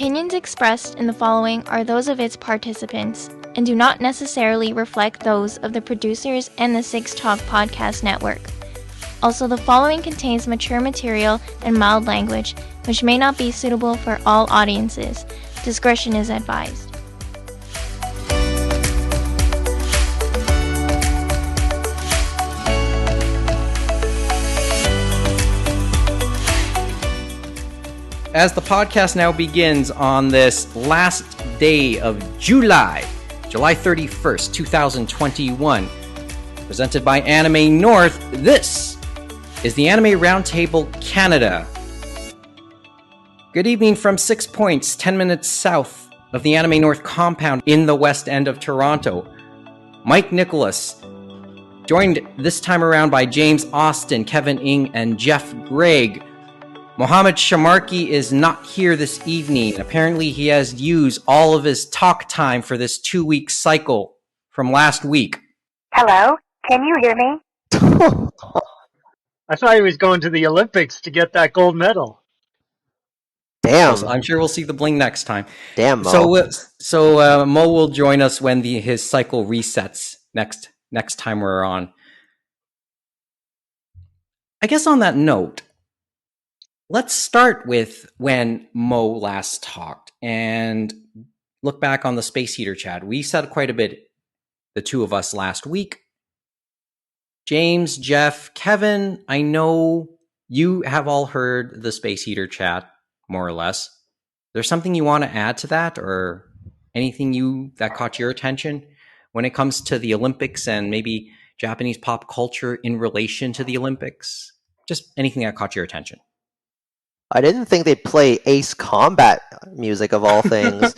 opinions expressed in the following are those of its participants and do not necessarily reflect those of the producers and the Six Talk Podcast Network. Also, the following contains mature material and mild language, which may not be suitable for all audiences. Discretion is advised. As the podcast now begins on this last day of July 31st, 2021, presented by Anime North, this is the Anime Roundtable Canada. Good evening from 6 Points, 10 minutes south of the Anime North compound in the west end of Toronto. Mike Nicolas, joined this time around by James Austin, Kevin Ng, and Geoff Greig. Mohammed Shamarki is not here this evening. Apparently he has used all of his talk time for this 2-week cycle from last week. Hello? Can you hear me? I thought he was going to the Olympics to get that gold medal. Damn. So I'm sure we'll see the bling next time. Damn, Mo. So Mo will join us when his cycle resets next time we're on. I guess on that note, let's start with when Mo last talked and look back on the Space Heater chat. We said quite a bit, the two of us, last week. James, Geoff, Kevin, I know you have all heard the Space Heater chat, more or less. There's something you want to add to that, or anything that caught your attention when it comes to the Olympics and maybe Japanese pop culture in relation to the Olympics? Just anything that caught your attention. I didn't think they'd play Ace Combat music of all things.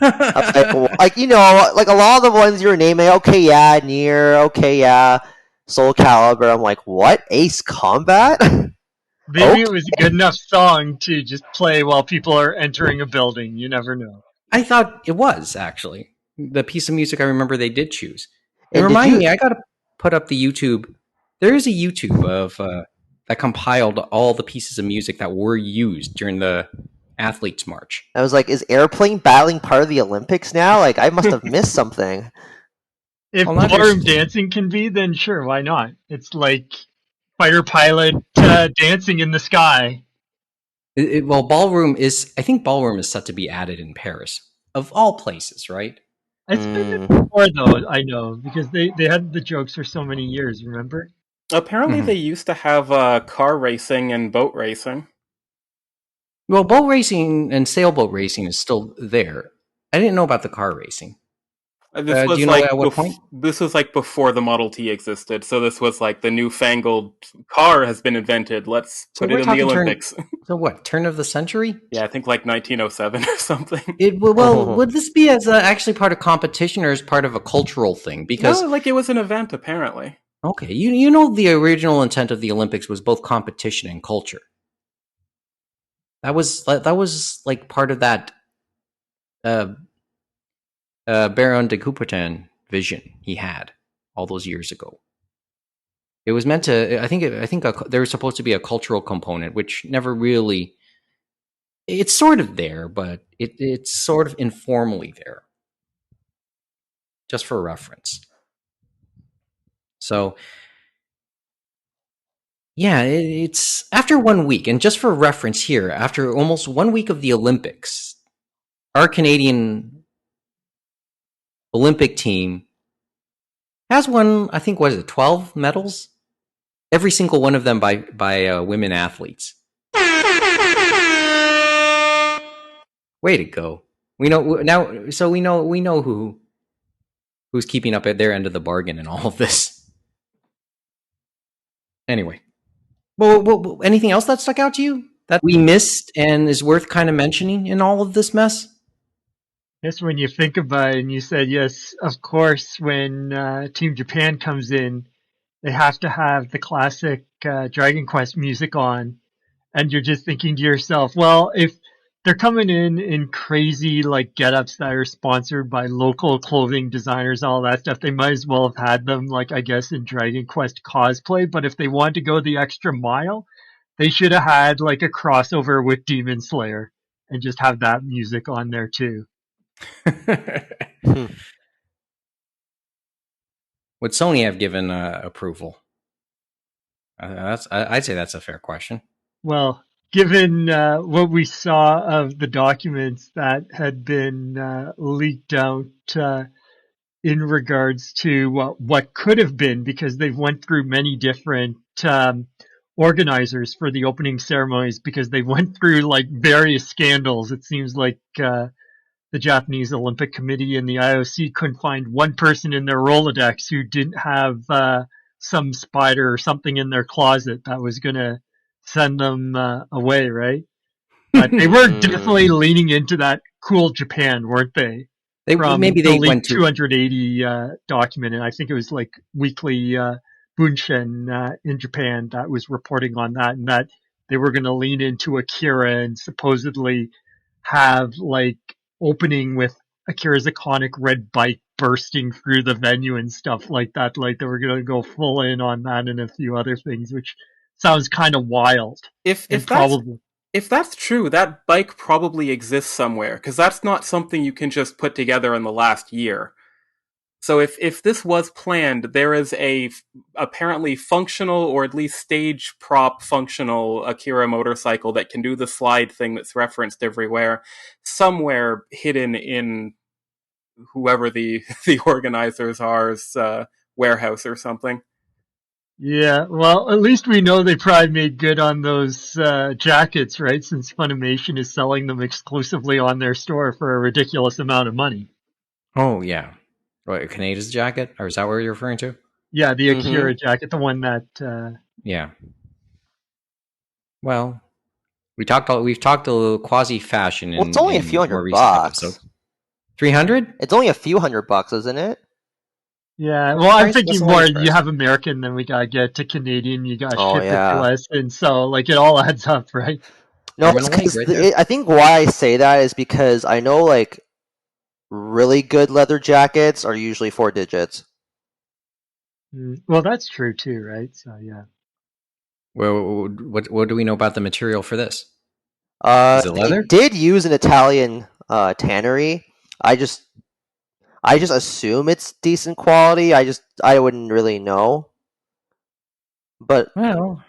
like a lot of the ones you were naming, okay, yeah, Nier, okay, yeah, Soul Calibur. I'm like, what? Ace Combat? Maybe it was a good enough song to just play while people are entering a building. You never know. I thought it was, actually. The piece of music I remember they did choose. It reminded me, I got to put up the YouTube. There is a YouTube of that compiled all the pieces of music that were used during the Athletes' March. I was like, is airplane battling part of the Olympics now? Like, I must have missed something. If ballroom dancing can be, then sure, why not? It's like fighter pilot dancing in the sky. Ballroom is set to be added in Paris, of all places, right? It's been before, though, I know, because they had the jokes for so many years, remember? Apparently they used to have car racing and boat racing. Well, boat racing and sailboat racing is still there. I didn't know about the car racing. This was do you know at what point? This was like before the Model T existed, so this was like the newfangled car has been invented. Let's put it in the Olympics. So what, turn of the century? Yeah, I think like 1907 or something. Would this be as actually part of competition or as part of a cultural thing? Because no, like it was an event, apparently. Okay, you know the original intent of the Olympics was both competition and culture. That was like part of that Baron de Coubertin vision he had all those years ago. It was meant to. I think there was supposed to be a cultural component, which never really. It's sort of there, but it's sort of informally there, just for reference. So, yeah, it's after 1 week, and just for reference here, after almost 1 week of the Olympics, our Canadian Olympic team has won, I think, 12 medals? Every single one of them by women athletes. Way to go! We know now, so we know who's keeping up at their end of the bargain in all of this. Anyway, well, anything else that stuck out to you that we missed and is worth kind of mentioning in all of this mess? Yes, when you think about it, and you said, yes, of course, when Team Japan comes in, they have to have the classic Dragon Quest music on, and you're just thinking to yourself, well, if they're coming in crazy like get-ups that are sponsored by local clothing designers, all that stuff, they might as well have had them, like, I guess, in Dragon Quest cosplay. But if they wanted to go the extra mile, they should have had like a crossover with Demon Slayer. and just have that music on there too. Hmm. Would Sony have given approval? I'd say that's a fair question. Well, given what we saw of the documents that had been leaked out in regards to what could have been, because they've went through many different organizers for the opening ceremonies, because they went through like various scandals. It seems like the Japanese Olympic Committee and the IOC couldn't find one person in their Rolodex who didn't have some spider or something in their closet that was going to send them away, right? But they were definitely leaning into that cool Japan, weren't they? From Maybe the they leaked went to 280 document, and I think it was like weekly Bunshin in Japan that was reporting on that, and that they were going to lean into Akira and supposedly have like opening with Akira's iconic red bike bursting through the venue and stuff like that. Like they were going to go full in on that and a few other things, which sounds kind of wild. If And that's probably, if that's true, that bike probably exists somewhere, because that's not something you can just put together in the last year. So if this was planned, there is a apparently functional, or at least stage prop functional, Akira motorcycle that can do the slide thing that's referenced everywhere, somewhere hidden in whoever the the organizers are's warehouse or something. yeah. Well, at least we know they probably made good on those jackets, right? Since Funimation is selling them exclusively on their store for a ridiculous amount of money. Oh yeah, what, Kaneda's jacket, or is that what you're referring to? Yeah, the Akira Mhm. jacket, the one that. Yeah. Well, we've talked a little quasi fashion Well, it's only a few in more hundred recent episodes. bucks. 300? It's only a few $100, isn't it? Yeah, well, I'm Price? What's thinking the more. latest You price? have American, then we gotta get to Canadian. You gotta Oh ship it to yeah. us, and so like it all adds up, right? No, it's Terminal link because right there. I think why I say that is because I know like really good leather jackets are usually 4 digits. Well, that's true too, right? So yeah. Well, what do we know about the material for this? Is it They leather? did use an Italian tannery. I just assume it's decent quality. I wouldn't really know, but Well,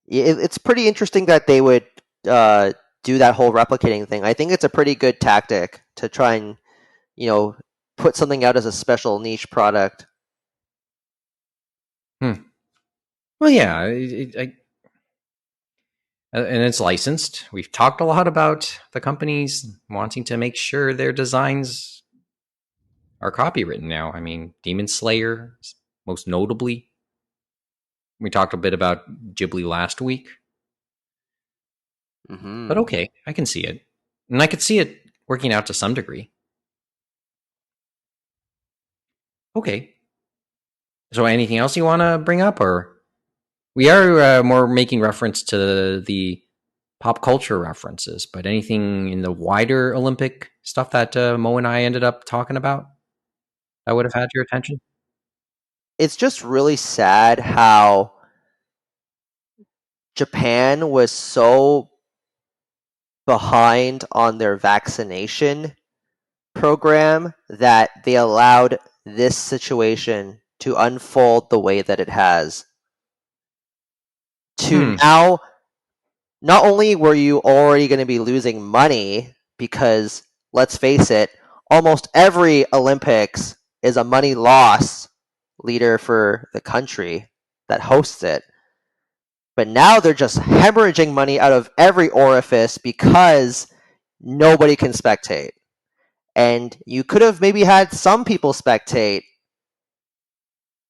it's pretty interesting that they would do that whole replicating thing. I think it's a pretty good tactic to try and put something out as a special niche product. well, yeah, and it's licensed. We've talked a lot about the companies wanting to make sure their designs are copywritten now. I mean, Demon Slayer, most notably. We talked a bit about Ghibli last week. Mm-hmm. But okay, I can see it. And I could see it working out to some degree. Okay. So anything else you want to bring up? Or we are more making reference to the pop culture references, but anything in the wider Olympic stuff that Mo and I ended up talking about that would have had your attention? It's just really sad how Japan was so behind on their vaccination program that they allowed this situation to unfold the way that it has. To now, not only were you already going to be losing money, because let's face it, almost every Olympics is a money loss leader for the country that hosts it. But now they're just hemorrhaging money out of every orifice because nobody can spectate. And you could have maybe had some people spectate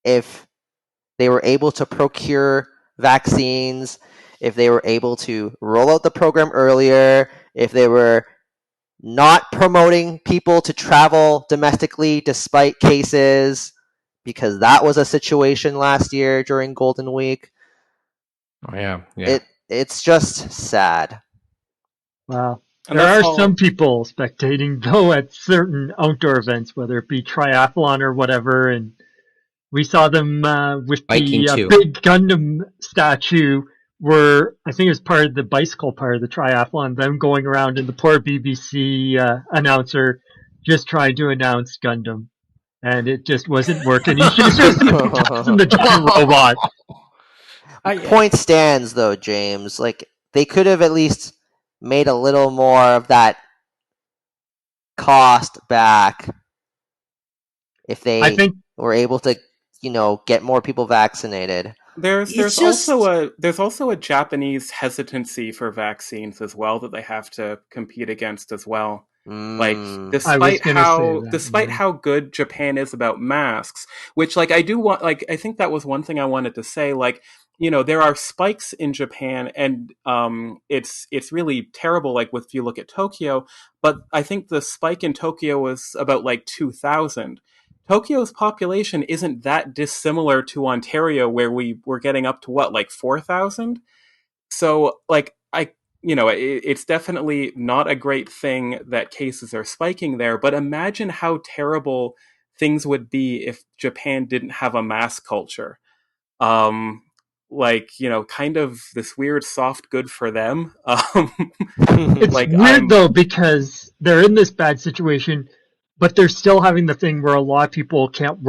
if they were able to procure vaccines, if they were able to roll out the program earlier, if they were not promoting people to travel domestically despite cases, because that was a situation last year during Golden Week. Oh yeah. It's just sad. Wow. And There that's are all. some people spectating though at certain outdoor events, whether it be triathlon or whatever, and we saw them with Biking the too. big Gundam statue were, I think it was part of the bicycle part of the triathlon, them going around and the poor BBC announcer just trying to announce Gundam. And it just wasn't working. He's just passing the giant robot. Point stands, though, James. Like, they could have at least made a little more of that cost back if they I think were able to, get more people vaccinated. There's also a Japanese hesitancy for vaccines as well that they have to compete against as well. Like, despite how good Japan is about masks, which, like, I think that was one thing I wanted to say. Like, there are spikes in Japan, and it's really terrible. Like, if you look at Tokyo, but I think the spike in Tokyo was about like 2,000. Tokyo's population isn't that dissimilar to Ontario, where we were getting up to what, like 4,000. So, like, it's definitely not a great thing that cases are spiking there, but imagine how terrible things would be if Japan didn't have a mask culture. Kind of this weird soft good for them. It's weird though, because they're in this bad situation, but they're still having the thing where a lot of people can't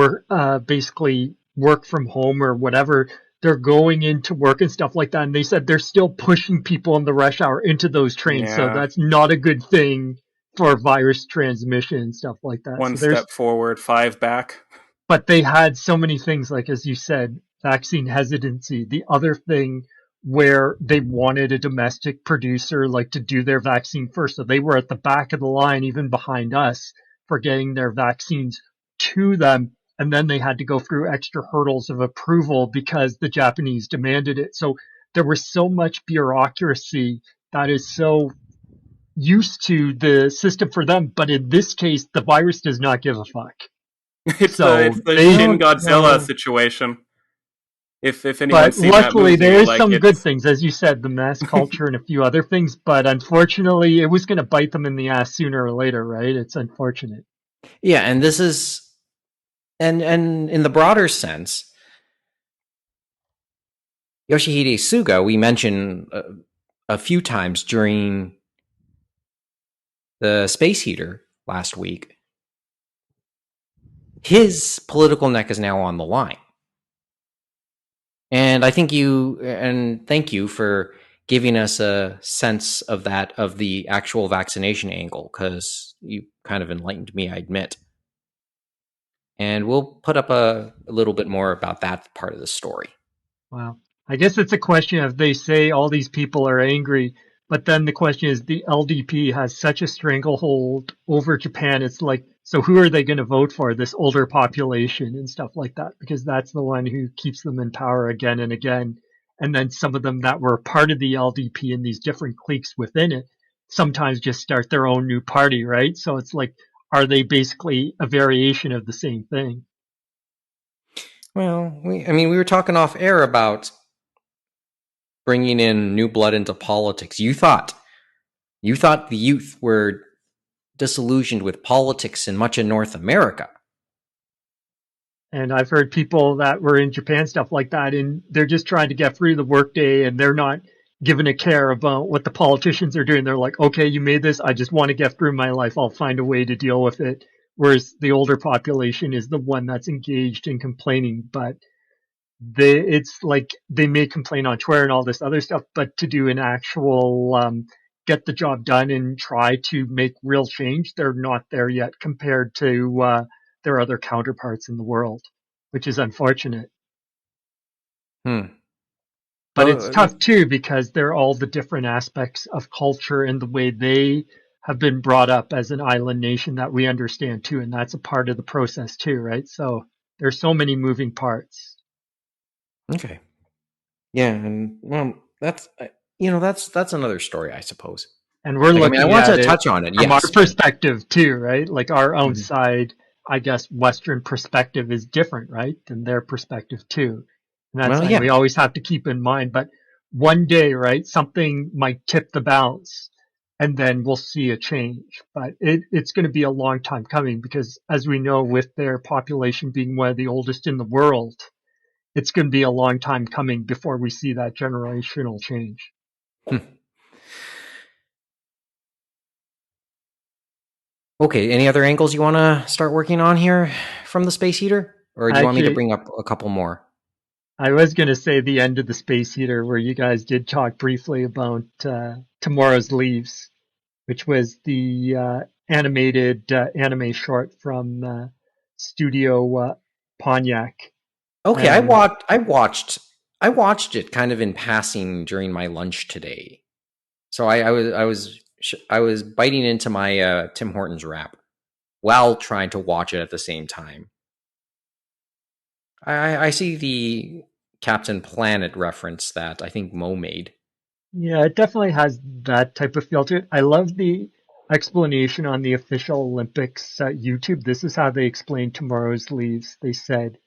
basically work from home or whatever. They're going into work and stuff like that, and they said they're still pushing people in the rush hour into those trains, so that's not a good thing for virus transmission and stuff like that. One step forward, 5 back. But they had so many things, like, as you said, vaccine hesitancy. The other thing where they wanted a domestic producer, like, to do their vaccine first, so they were at the back of the line, even behind us, for getting their vaccines to them. And then they had to go through extra hurdles of approval because the Japanese demanded it. So there was so much bureaucracy that is so used to the system for them. But in this case, the virus does not give a fuck. It's the Shin Godzilla situation. If anyone's seen that movie, there is some good things, as you said, the mass culture and a few other things. But unfortunately, it was going to bite them in the ass sooner or later, right? It's unfortunate. Yeah, and this is... And in the broader sense, Yoshihide Suga, we mentioned a few times during the Space Heater last week, his political neck is now on the line. And I think thank you for giving us a sense of that, of the actual vaccination angle, because you kind of enlightened me, I admit. And we'll put up a little bit more about that part of the story. Wow. I guess it's a question of, they say all these people are angry, but then the question is, the LDP has such a stranglehold over Japan. It's like, so who are they going to vote for? This older population and stuff like that, because that's the one who keeps them in power again and again. And then some of them that were part of the LDP and these different cliques within it sometimes just start their own new party, right? So it's like, are they basically a variation of the same thing? Well, we were talking off air about bringing in new blood into politics. You thought the youth were disillusioned with politics in much of North America. And I've heard people that were in Japan, stuff like that, and they're just trying to get through the workday, and they're not giving a care about what the politicians are doing. They're like, okay, you made this. I just want to get through my life. I'll find a way to deal with it. Whereas the older population is the one that's engaged in complaining. But it's like they may complain on Twitter and all this other stuff, but to do an actual get the job done and try to make real change, they're not there yet compared to their other counterparts in the world, which is unfortunate. But it's tough too, because they're all the different aspects of culture and the way they have been brought up as an island nation that we understand too. And that's a part of the process too, right? So there's so many moving parts. Okay. Yeah. And well, that's another story, I suppose. And we're looking I want to touch on it from our perspective too, right? Like our own side, I guess, Western perspective is different, right? Than their perspective too. And that's something we always have to keep in mind. But one day, right, something might tip the balance and then we'll see a change. But it's going to be a long time coming because, as we know, with their population being one of the oldest in the world, it's going to be a long time coming before we see that generational change. Okay, any other angles you want to start working on here from the space heater? Or do you want me to bring up a couple more? I was going to say the end of the space heater, where you guys did talk briefly about Tomorrow's Leaves, which was the animated anime short from Studio Ponyak. Okay, I watched it kind of in passing during my lunch today. So I was biting into my Tim Hortons wrap while trying to watch it at the same time. I see the Captain Planet reference that I think Mo made. Yeah, it definitely has that type of feel to it. I love the explanation on the official Olympics YouTube. This is how they explained Tomorrow's Leaves. They said,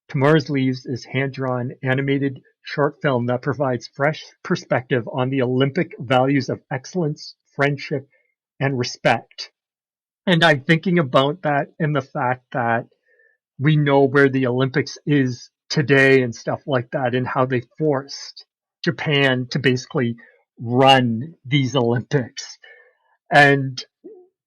Tomorrow's Leaves is hand-drawn, animated short film that provides fresh perspective on the Olympic values of excellence, friendship, and respect. And I'm thinking about that in the fact that we know where the Olympics is today and stuff like that, and how they forced Japan to basically run these Olympics. And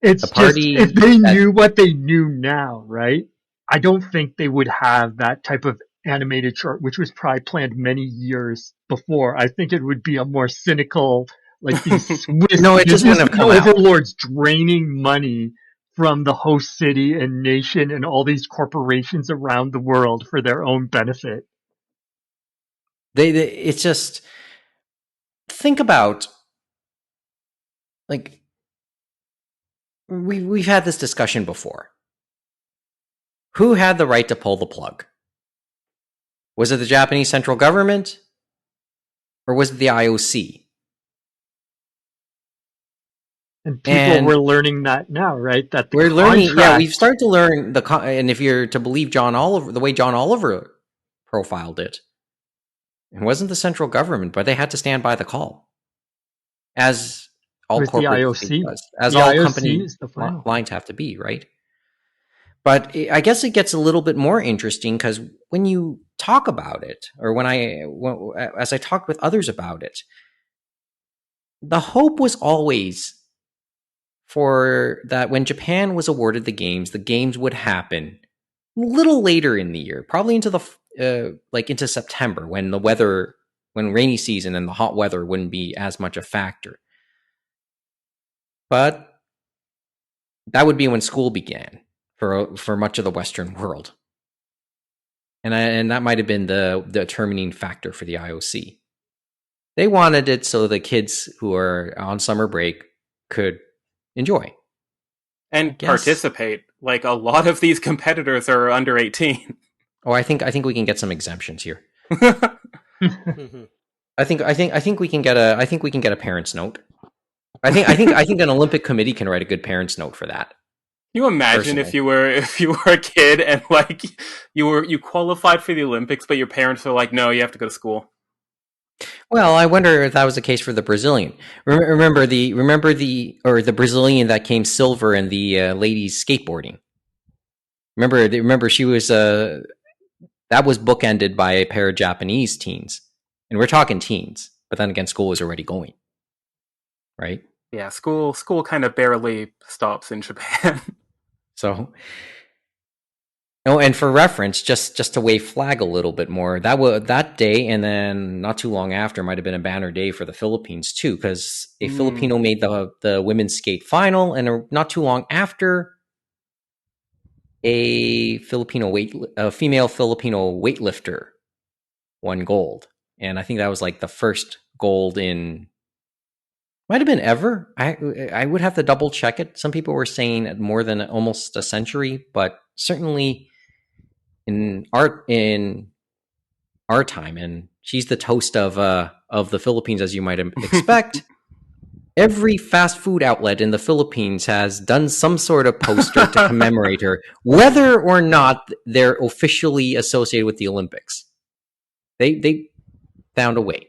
it's just, if they knew what they knew now, right? I don't think they would have that type of animated short, which was probably planned many years before. I think it would be a more cynical, like these Swiss overlords draining money from the host city and nation and all these corporations around the world for their own benefit. It's just, think about, like, we've had this discussion before. Who had the right to pull the plug? Was it the Japanese central government? Or was it the IOC? And people were learning that now, right? That we're learning. Yeah, we've started to learn and if you're to believe John Oliver, the way John Oliver profiled it, it wasn't the central government, but they had to stand by the call, as all corporate IOC does, as all company lines have to be, right? But I guess it gets a little bit more interesting because when you talk about it, or as I talked with others about it, the hope was always for that when Japan was awarded the games would happen a little later in the year, probably into into September, when when rainy season and the hot weather wouldn't be as much a factor. But that would be when school began for much of the Western world, and that might have been the determining factor for the IOC. They wanted it so the kids who are on summer break could enjoy and participate. Like, a lot of these competitors are under 18. Oh, I think we can get some exemptions here. I think we can get a parent's note. I think an Olympic committee can write a good parent's note for that. Can you imagine if you were a kid and like you qualified for the Olympics, but your parents are like, no, you have to go to school. Well, I wonder if that was the case for the Brazilian. Remember the Brazilian that came silver in the ladies skateboarding. Remember she was that was bookended by a pair of Japanese teens, and we're talking teens. But then again, school was already going, right? Yeah, school kind of barely stops in Japan. So, and for reference, just to wave flag a little bit more, that day, and then not too long after, might have been a banner day for the Philippines too, because a Filipino made the women's skate final, and not too long after, a female Filipino weightlifter won gold, and I think that was like the first gold in. Might have been ever. I would have to double check it. Some people were saying more than almost a century, but certainly in our time, and she's the toast of the Philippines, as you might expect. Every fast food outlet in the Philippines has done some sort of poster to commemorate her, whether or not they're officially associated with the Olympics. They found a way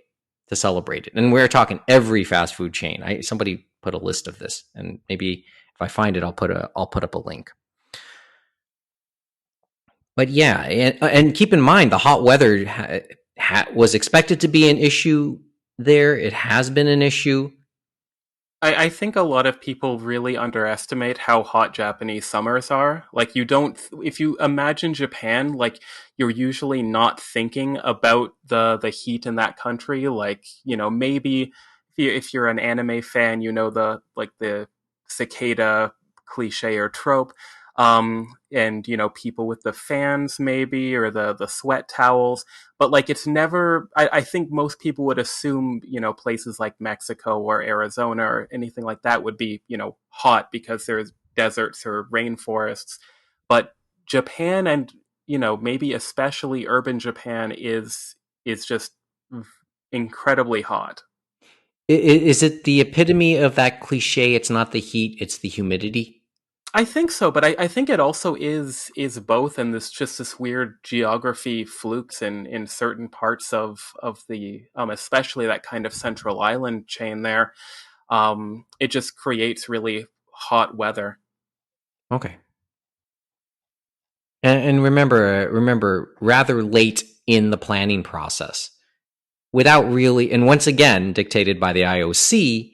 to celebrate it, and we're talking every fast food chain. Somebody put a list of this, and maybe if I find it, I'll put up a link. But yeah, and keep in mind the hot weather was expected to be an issue there. It has been an issue. I think a lot of people really underestimate how hot Japanese summers are. Like, if you imagine Japan, like, you're usually not thinking about the heat in that country. Like, maybe if you're an anime fan, the cicada cliche or trope. And people with the fans maybe, or the sweat towels, but like it's never, I think most people would assume places like Mexico or Arizona or anything like that would be hot because there's deserts or rainforests, but Japan, and maybe especially urban Japan, is just incredibly hot. Is it the epitome of that cliche? It's not the heat; it's the humidity. I think so, but I think it also is both, and this weird geography flukes in certain parts of the especially that kind of central island chain there. It just creates really hot weather. Okay. And remember, rather late in the planning process, without really, and once again dictated by the IOC,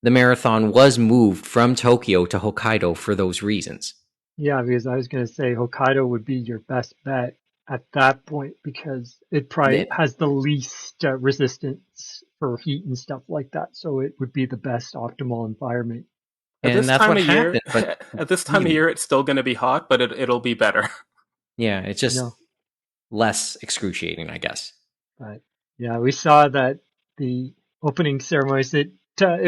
the marathon was moved from Tokyo to Hokkaido for those reasons. Yeah, because I was going to say Hokkaido would be your best bet at that point because it probably has the least resistance for heat and stuff like that. So it would be the best optimal environment. And that's what happened. At this time of year, it's still going to be hot, but it'll be better. Yeah, it's just less excruciating, I guess. But yeah, we saw that the opening ceremonies, it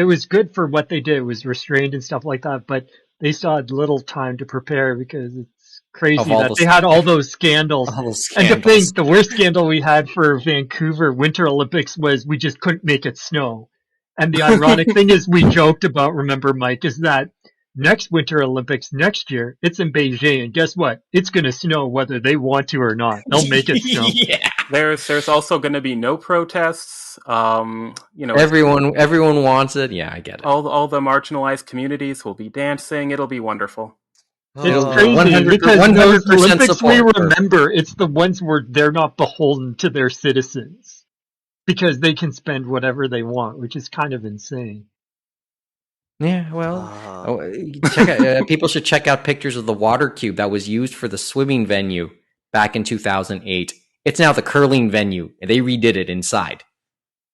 was good for what they did. It was restrained and stuff like that, but they still had little time to prepare because it's crazy that they had all those scandals. And to think the worst scandal we had for Vancouver Winter Olympics was we just couldn't make it snow. And the ironic thing is we joked about, remember, Mike, is that next Winter Olympics next year, it's in Beijing, and guess what? It's going to snow whether they want to or not. They'll make it snow. Yeah. There's also going to be no protests. Everyone wants it. Yeah, I get it. All the marginalized communities will be dancing. It'll be wonderful. It's crazy because those Olympics we remember, it's the ones where they're not beholden to their citizens because they can spend whatever they want, which is kind of insane. Yeah, well, people should check out pictures of the water cube that was used for the swimming venue back in 2008. It's now the curling venue, and they redid it inside.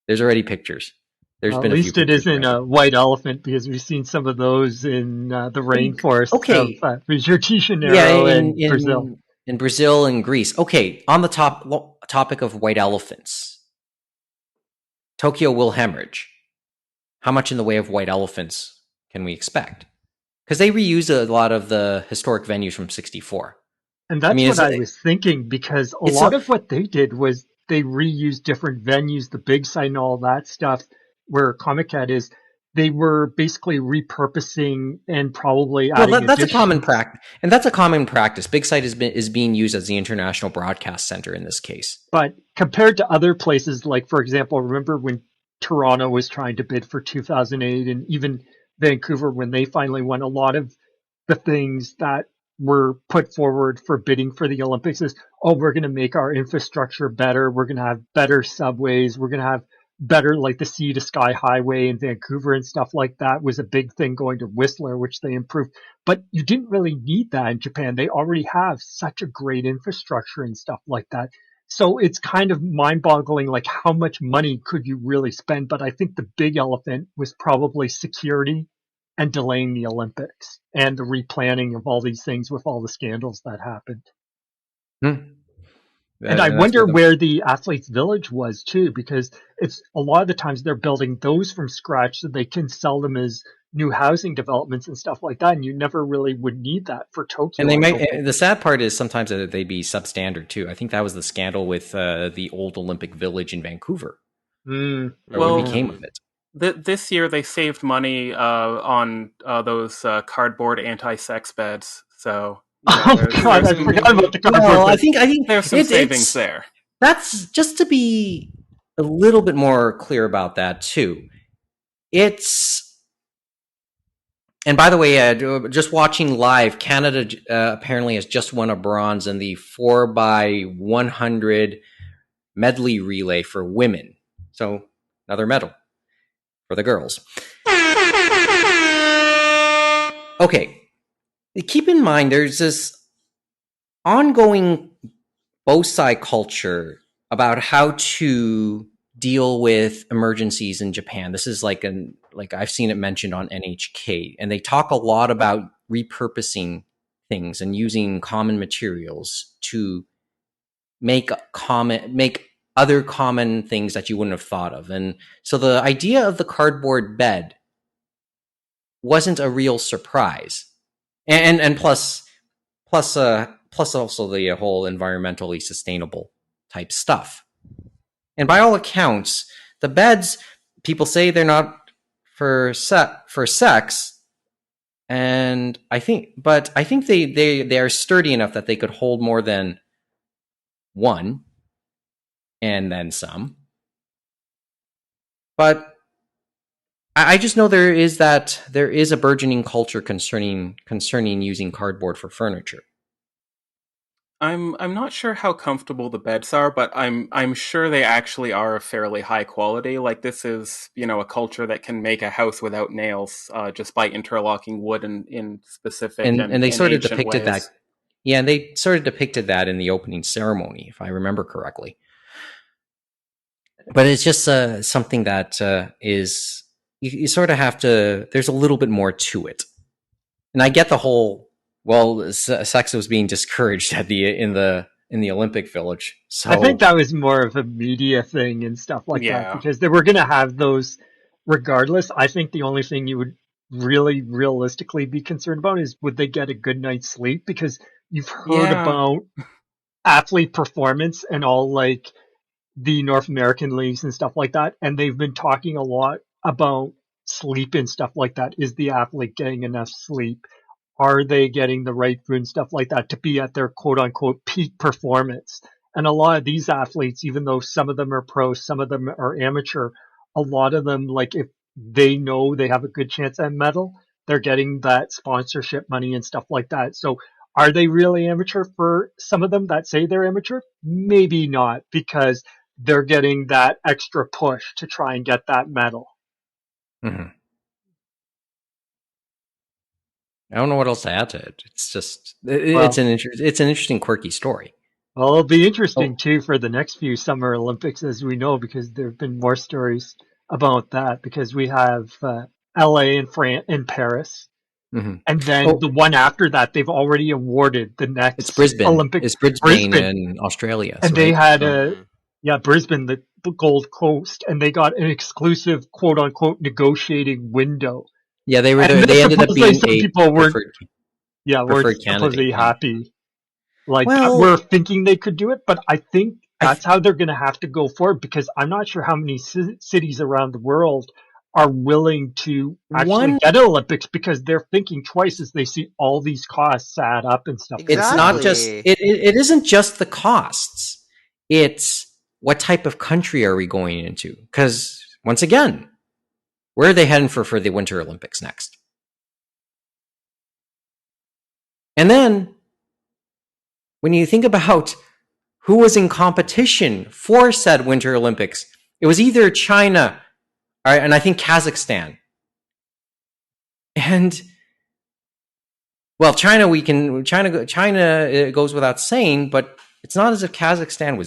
There's already pictures. There's been at least it isn't a white elephant because we've seen some of those in the rainforest of Rio de Janeiro and Brazil. In Brazil and Greece. Okay, on the topic of white elephants, Tokyo will hemorrhage. How much in the way of white elephants can we expect? Because they reuse a lot of the historic venues from '64. And that's what I was thinking, because a lot of what they did was they reused different venues, the big side and all that stuff, where Comic Cat is. They were basically repurposing and probably adding that's a common practice. And that's a common practice. Big Site is being used as the International Broadcast Center in this case. But compared to other places, like, for example, remember when Toronto was trying to bid for 2008, and even Vancouver, when they finally won, a lot of the things that were put forward for bidding for the Olympics is, we're going to make our infrastructure better. We're going to have better subways. We're going to have better, like the Sea to Sky Highway in Vancouver and stuff like that was a big thing going to Whistler, which they improved. But you didn't really need that in Japan. They already have such a great infrastructure and stuff like that. So it's kind of mind-boggling, like how much money could you really spend? But I think the big elephant was probably security and delaying the Olympics and the replanning of all these things with all the scandals that happened. And I wonder where the Athletes Village was too, because it's a lot of the times they're building those from scratch so they can sell them as new housing developments and stuff like that. And you never really would need that for Tokyo. And they might. The sad part is sometimes that they be substandard too. I think that was the scandal with the old Olympic Village in Vancouver. What became of it? This year they saved money on those cardboard anti-sex beds. So. God, I forgot about the cardboard. Well, I think there's some savings there. That's just to be a little bit more clear about that too. It's And by the way, just watching live, Canada apparently has just won a bronze in the 4x100 medley relay for women. So another medal for the girls. Okay, keep in mind there's this ongoing both side culture about how to deal with emergencies in Japan. This is like I've seen it mentioned on NHK, and they talk a lot about repurposing things and using common materials to make other common things that you wouldn't have thought of. And so the idea of the cardboard bed wasn't a real surprise. And plus also the whole environmentally sustainable type stuff. And by all accounts, the beds, people say they're not for sex, and I think they are sturdy enough that they could hold more than one, and then some. But I just know there is a burgeoning culture concerning using cardboard for furniture. I'm not sure how comfortable the beds are, but I'm sure they actually are of fairly high quality. Like, this is, a culture that can make a house without nails just by interlocking wood in specific and they sort of depicted ways. that. Yeah, and they sort of depicted that in the opening ceremony, if I remember correctly. But it's just something that is you sort of have to. There's a little bit more to it, and I get the whole. Well, sex was being discouraged in the Olympic Village. So I think that was more of a media thing and stuff like that, because they were going to have those regardless. I think the only thing you would really realistically be concerned about is would they get a good night's sleep, because you've heard about athlete performance and all, like the North American leagues and stuff like that, and they've been talking a lot about sleep and stuff like that. Is the athlete getting enough sleep? Are they getting the right food and stuff like that to be at their quote unquote peak performance? And a lot of these athletes, even though some of them are pro, some of them are amateur, a lot of them, like, if they know they have a good chance at medal, they're getting that sponsorship money and stuff like that. So are they really amateur for some of them that say they're amateur? Maybe not, because they're getting that extra push to try and get that medal. Mm-hmm. I don't know what else to add to it. It's just it's an interesting, quirky story. Well, it'll be interesting too for the next few Summer Olympics, as we know, because there have been more stories about that. Because we have LA and Paris, and then the one after that, they've already awarded the next it's Brisbane. Olympic. It's Brisbane in Australia, and they had Brisbane, the Gold Coast, and they got an exclusive quote unquote negotiating window. Yeah, they ended up being some people weren't supposed to be happy. Like, we're thinking they could do it, but I think that's how they're going to have to go forward, because I'm not sure how many cities around the world are willing to actually get Olympics, because they're thinking twice as they see all these costs add up and stuff. Exactly. It's not just it isn't just the costs. It's what type of country are we going into? Because once again, where are they heading for the Winter Olympics next? And then, when you think about who was in competition for said Winter Olympics, it was either China, and I think Kazakhstan. And, well, China it goes without saying, but it's not as if Kazakhstan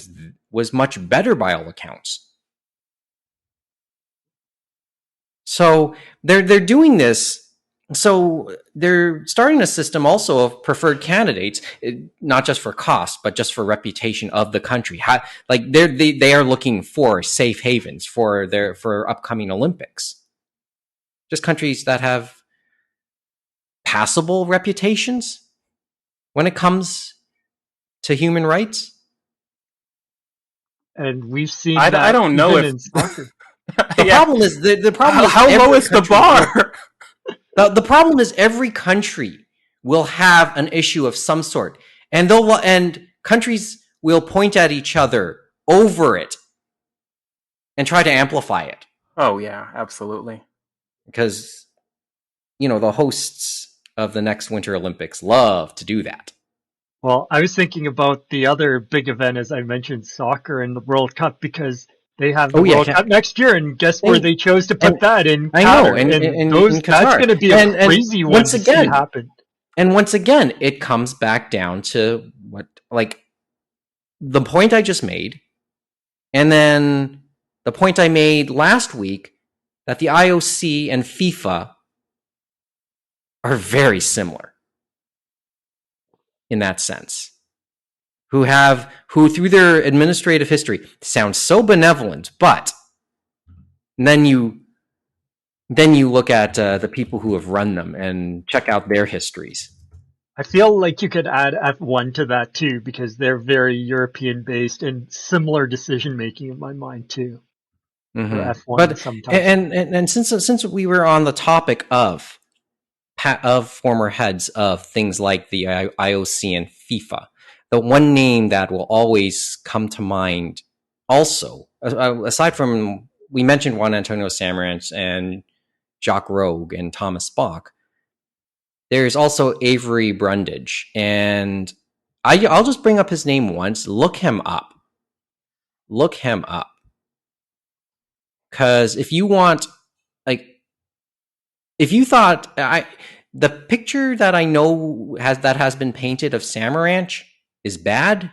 was much better by all accounts. So they're doing this. So they're starting a system also of preferred candidates, not just for cost, but just for reputation of the country. They are looking for safe havens for upcoming Olympics. Just countries that have passable reputations when it comes to human rights. And we've seen I don't know if the problem is how low is the bar? The problem is every country will have an issue of some sort, and countries will point at each other over it and try to amplify it. Oh yeah, absolutely. Because the hosts of the next Winter Olympics love to do that. Well, I was thinking about the other big event, as I mentioned, soccer and the World Cup, because they have the Oh yeah, World Cup next year, and guess where they they chose to and put that in I know, Qatar, and in that's Qatar, going to be a and crazy one once to see again, happen. it comes back down to what, like, the point I just made, and then the point I made last week, that the IOC and FIFA are very similar in that sense. Who through their administrative history sounds so benevolent, but then you look at the people who have run them and check out their histories. I feel like you could add F1 to that too, because they're very European based and similar decision making in my mind too. For F1 But sometimes. and since we were on the topic of former heads of things like the IOC and FIFA, the one name that will always come to mind, also aside from, we mentioned Juan Antonio Samaranch and Jacques Rogue and Thomas Bach, there's also Avery Brundage, and I'll just bring up his name once. Look him up. Because if you want, like, if you thought the picture that I know has been painted of Samaranch is bad,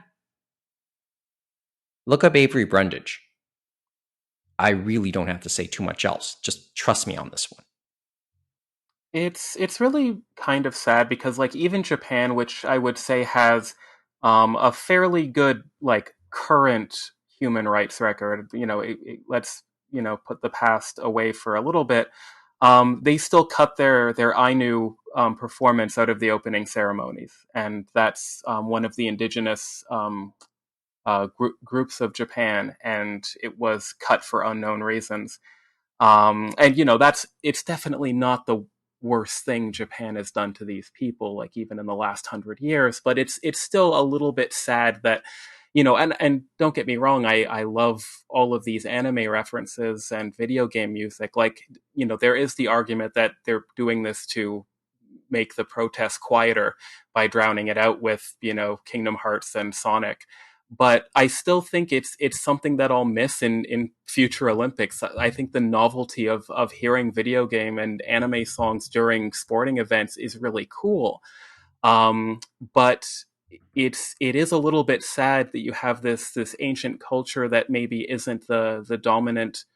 look up Avery Brundage. I really don't have to say too much else. Just trust me on this one. It's really kind of sad because, like, even Japan, which I would say has a fairly good, like, current human rights record, let's put the past away for a little bit. They still cut their Ainu performance out of the opening ceremonies, and that's one of the indigenous groups of Japan, and it was cut for unknown reasons. And it's definitely not the worst thing Japan has done to these people, like, even in the last 100 years. But it's still a little bit sad that, and don't get me wrong, I love all of these anime references and video game music. Like, there is the argument that they're doing this to make the protest quieter by drowning it out with, Kingdom Hearts and Sonic. But I still think it's something that I'll miss in future Olympics. I think the novelty of hearing video game and anime songs during sporting events is really cool. But it is a little bit sad that you have this ancient culture that maybe isn't the dominant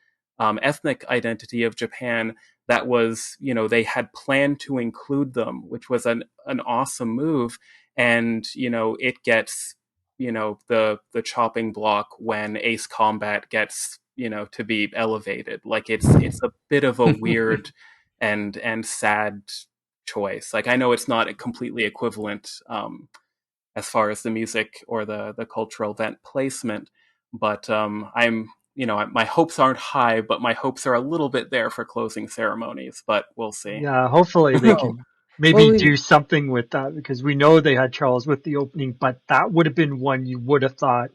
ethnic identity of Japan. That was, they had planned to include them, which was an awesome move, and it gets the chopping block when Ace Combat gets to be elevated. Like, it's a bit of a weird and sad choice. Like, I know it's not completely equivalent as far as the music or the cultural event placement, but I'm my hopes aren't high, but my hopes are a little bit there for closing ceremonies. But we'll see. Yeah, hopefully they No. can maybe Well, do something with that, because we know they had Charles with the opening, but that would have been one you would have thought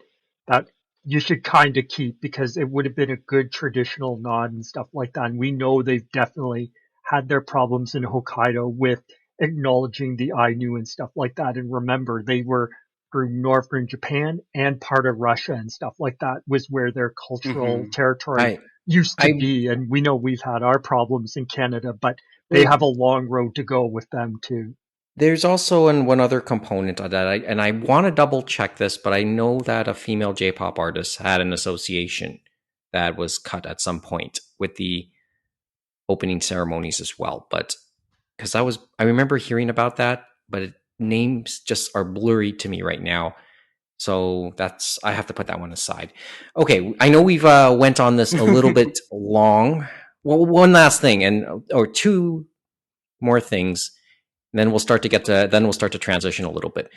that you should kind of keep, because it would have been a good traditional nod and stuff like that. And we know they've definitely had their problems in Hokkaido with acknowledging the Ainu and stuff like that. And remember, they were through northern Japan and part of Russia and stuff like that was where their cultural territory I used to I be. And we know we've had our problems in Canada, but they well, have a long road to go with them too. there's also one other component of that, I want to double check this, but I know that a female J-pop artist had an association that was cut at some point with the opening ceremonies as well. But because I remember hearing about that, but names just are blurry to me right now. So I have to put that one aside. Okay, I know we've went on this a little bit long. Well, one last thing, or two more things, and then we'll start to transition a little bit.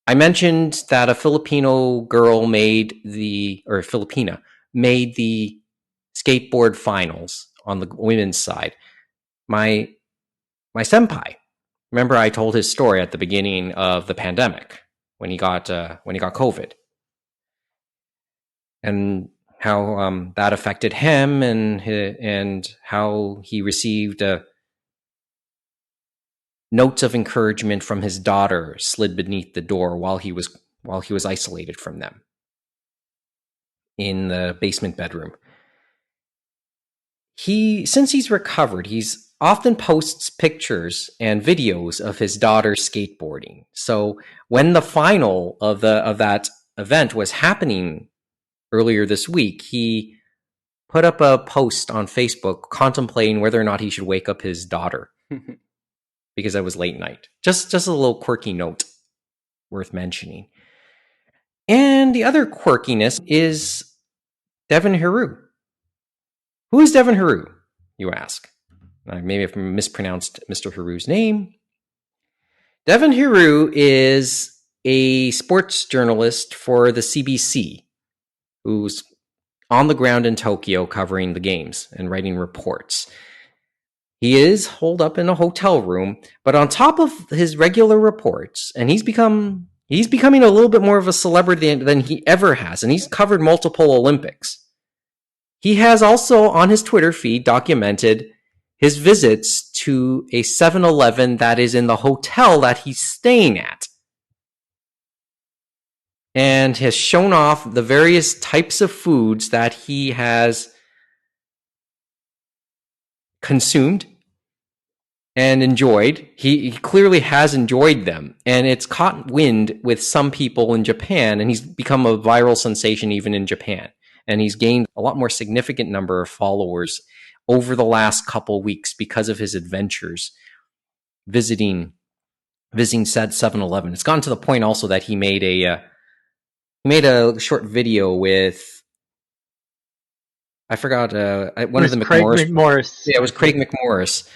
I mentioned that a Filipino girl Filipina made the skateboard finals on the women's side. My senpai. Remember, I told his story at the beginning of the pandemic when he got COVID, and how that affected him, and how he received notes of encouragement from his daughter slid beneath the door while he was isolated from them in the basement bedroom. Since he's recovered, he's often posts pictures and videos of his daughter skateboarding. So when the final of that event was happening earlier this week, he put up a post on Facebook contemplating whether or not he should wake up his daughter because it was late night. Just a little quirky note worth mentioning. And the other quirkiness is Devin Heroux. Who is Devin Heroux, you ask? Maybe I've mispronounced Mr. Heroux's name. Devin Heroux is a sports journalist for the CBC who's on the ground in Tokyo covering the games and writing reports. He is holed up in a hotel room, but on top of his regular reports, and he's becoming a little bit more of a celebrity than he ever has, and he's covered multiple Olympics. He has also, on his Twitter feed, documented his visits to a 7-Eleven that is in the hotel that he's staying at, and has shown off the various types of foods that he has consumed and enjoyed. He clearly has enjoyed them, and it's caught wind with some people in Japan, and he's become a viral sensation even in Japan. And he's gained a lot more significant number of followers over the last couple weeks because of his adventures visiting said 7-Eleven. It's gotten to the point also that he made a short video with, I forgot, one of the McMorris. Yeah, it was Craig McMorris,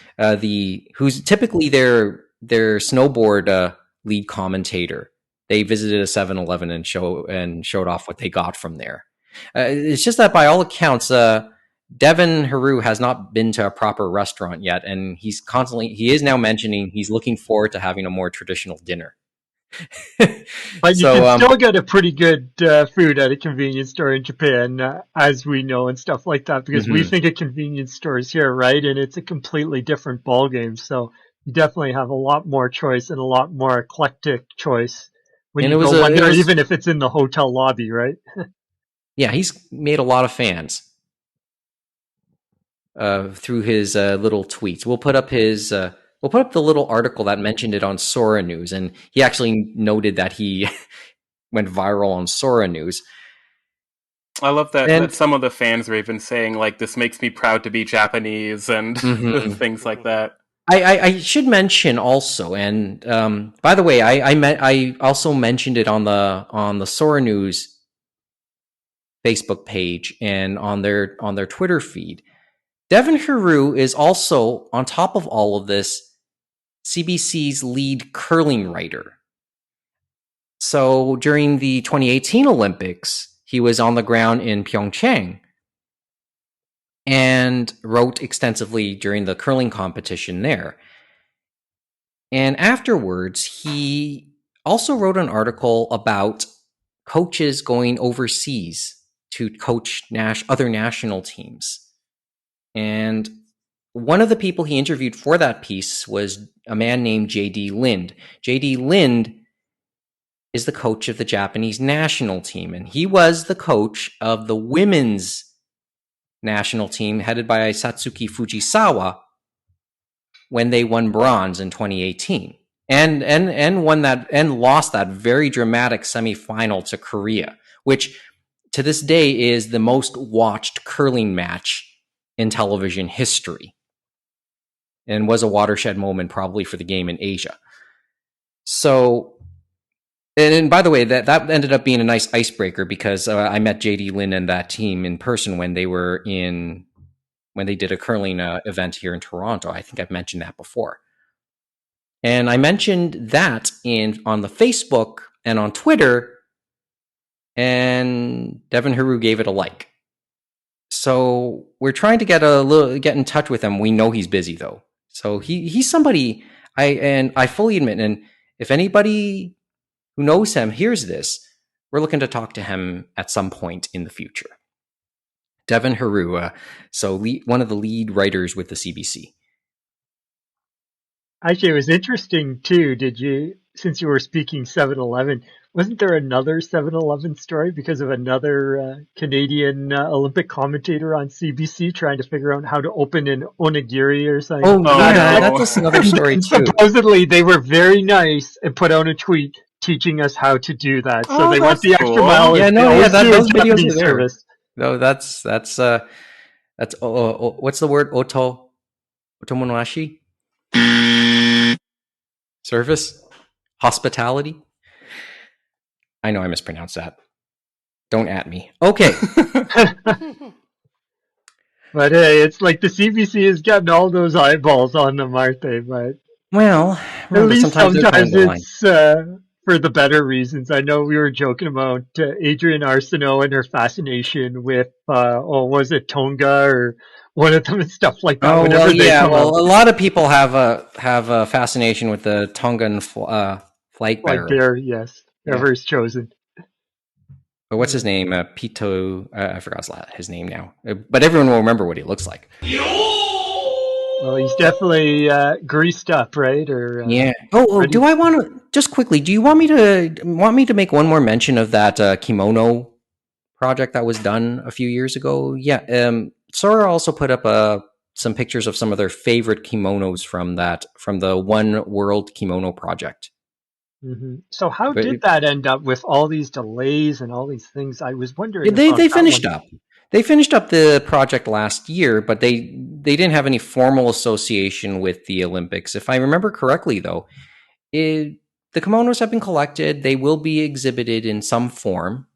who's typically their snowboard lead commentator. They visited a 7-Eleven and showed off what they got from there. It's just that by all accounts, Devin Heroux has not been to a proper restaurant yet, and he is now mentioning he's looking forward to having a more traditional dinner. But you can still get a pretty good food at a convenience store in Japan, as we know, and stuff like that, because we think of convenience stores here, right? And it's a completely different ballgame. So you definitely have a lot more choice and a lot more eclectic choice when you go there, even if it's in the hotel lobby, right? Yeah, he's made a lot of fans through his little tweets. We'll put up the little article that mentioned it on Sora News, and he actually noted that he went viral on Sora News. I love that some of the fans are even saying, like, this makes me proud to be Japanese and things like that. I should mention also, and by the way, I also mentioned it on the Sora News Facebook page and on their Twitter feed. Devin Heroux is also, on top of all of this, CBC's lead curling writer. So during the 2018 Olympics, he was on the ground in Pyeongchang and wrote extensively during the curling competition there. And afterwards, he also wrote an article about coaches going overseas to coach other national teams. And one of the people he interviewed for that piece was a man named J.D. Lind. J.D. Lind is the coach of the Japanese national team, and he was the coach of the women's national team headed by Satsuki Fujisawa when they won bronze in 2018 and won that and lost that very dramatic semifinal to Korea, which to this day is the most watched curling match in television history and was a watershed moment probably for the game in Asia. So, and by the way, that ended up being a nice icebreaker because I met J.D. Lin and that team in person when they did a curling event here in Toronto. I think I've mentioned that before. And I mentioned that on the Facebook and on Twitter, and Devin Heroux gave it a like. So we're trying to get in touch with him. We know he's busy though. So he's somebody I fully admit, and if anybody who knows him hears this, we're looking to talk to him at some point in the future. Devin Heroux, one of the lead writers with the CBC. Actually, it was interesting too. Since you were speaking 7-Eleven, wasn't there another 7-Eleven story because of another Canadian Olympic commentator on CBC trying to figure out how to open an onigiri or something Oh to Oh that yeah, effect? that's no. another story And too. supposedly they were very nice and put out a tweet teaching us how to do that. So Oh, they went that's the extra mile cool. Yeah, as they no, yeah, always do in those videos are Japanese there. service. No, that's what's the word? Otomonashi? Service? Hospitality? I know I mispronounced that. Don't at me. Okay. But hey, it's like the CBC has gotten all those eyeballs on them, aren't they? But Well, at remember, least sometimes they're towing sometimes the line. it's for the better reasons. I know we were joking about Adrienne Arsenault and her fascination with, was it Tonga or one of them and stuff like that. Oh well, Whenever they yeah. come Well, up, a lot of people have a fascination with the Tongan flight like bearer. there, yes, Yeah, whoever is chosen. but what's his name? Pito. I forgot his name now. But everyone will remember what he looks like. Well, he's definitely greased up, right? Or Yeah. Oh, do ready. I want to just quickly? Do you want me to make one more mention of that kimono project that was done a few years ago? Yeah. Sora also put up some pictures of some of their favorite kimonos from the One World Kimono project. So how But did that end up with all these delays and all these things? I was wondering they about they that one. finished up. They finished up the project last year, but they didn't have any formal association with the Olympics. If I remember correctly, though, the kimonos have been collected. They will be exhibited in some form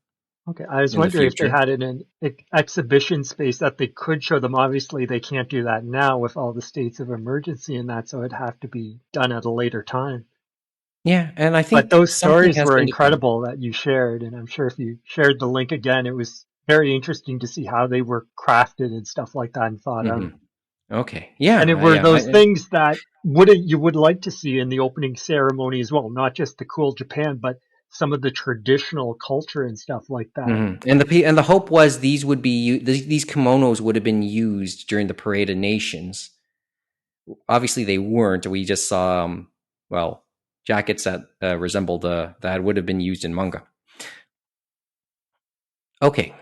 Okay, I was in the wondering if they future. had an exhibition space that they could show them. Obviously, they can't do that now with all the states of emergency and that, so it'd have to be done at a later time. Yeah, and I But think those something stories has were been determined. incredible that you shared, and I'm sure if you shared the link again, it was very interesting to see how they were crafted and stuff like that and thought of. Hmm. Okay, yeah, And it were yeah. those things that would like to see in the opening ceremony as well, not just the cool Japan, but some of the traditional culture and stuff like that. And the hope was these kimonos would have been used during the Parade of Nations. Obviously, they weren't. We just saw well jackets that resembled that would have been used in manga. Okay,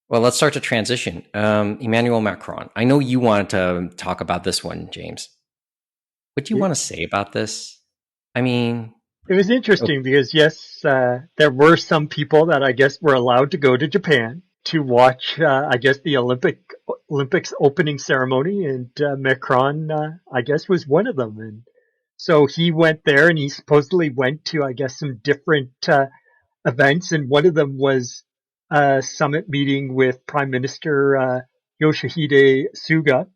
well, let's start to transition. Emmanuel Macron. I know you wanted to talk about this one, James. What do you want to say about this? I mean, It was oh, interesting because yes, there were some people that I guess were allowed to go to Japan to watch, I guess the Olympics opening ceremony, and Macron, I guess, was one of them. And so he went there, and he supposedly went to, I guess, some different events, and one of them was a summit meeting with Prime Minister Yoshihide Suga,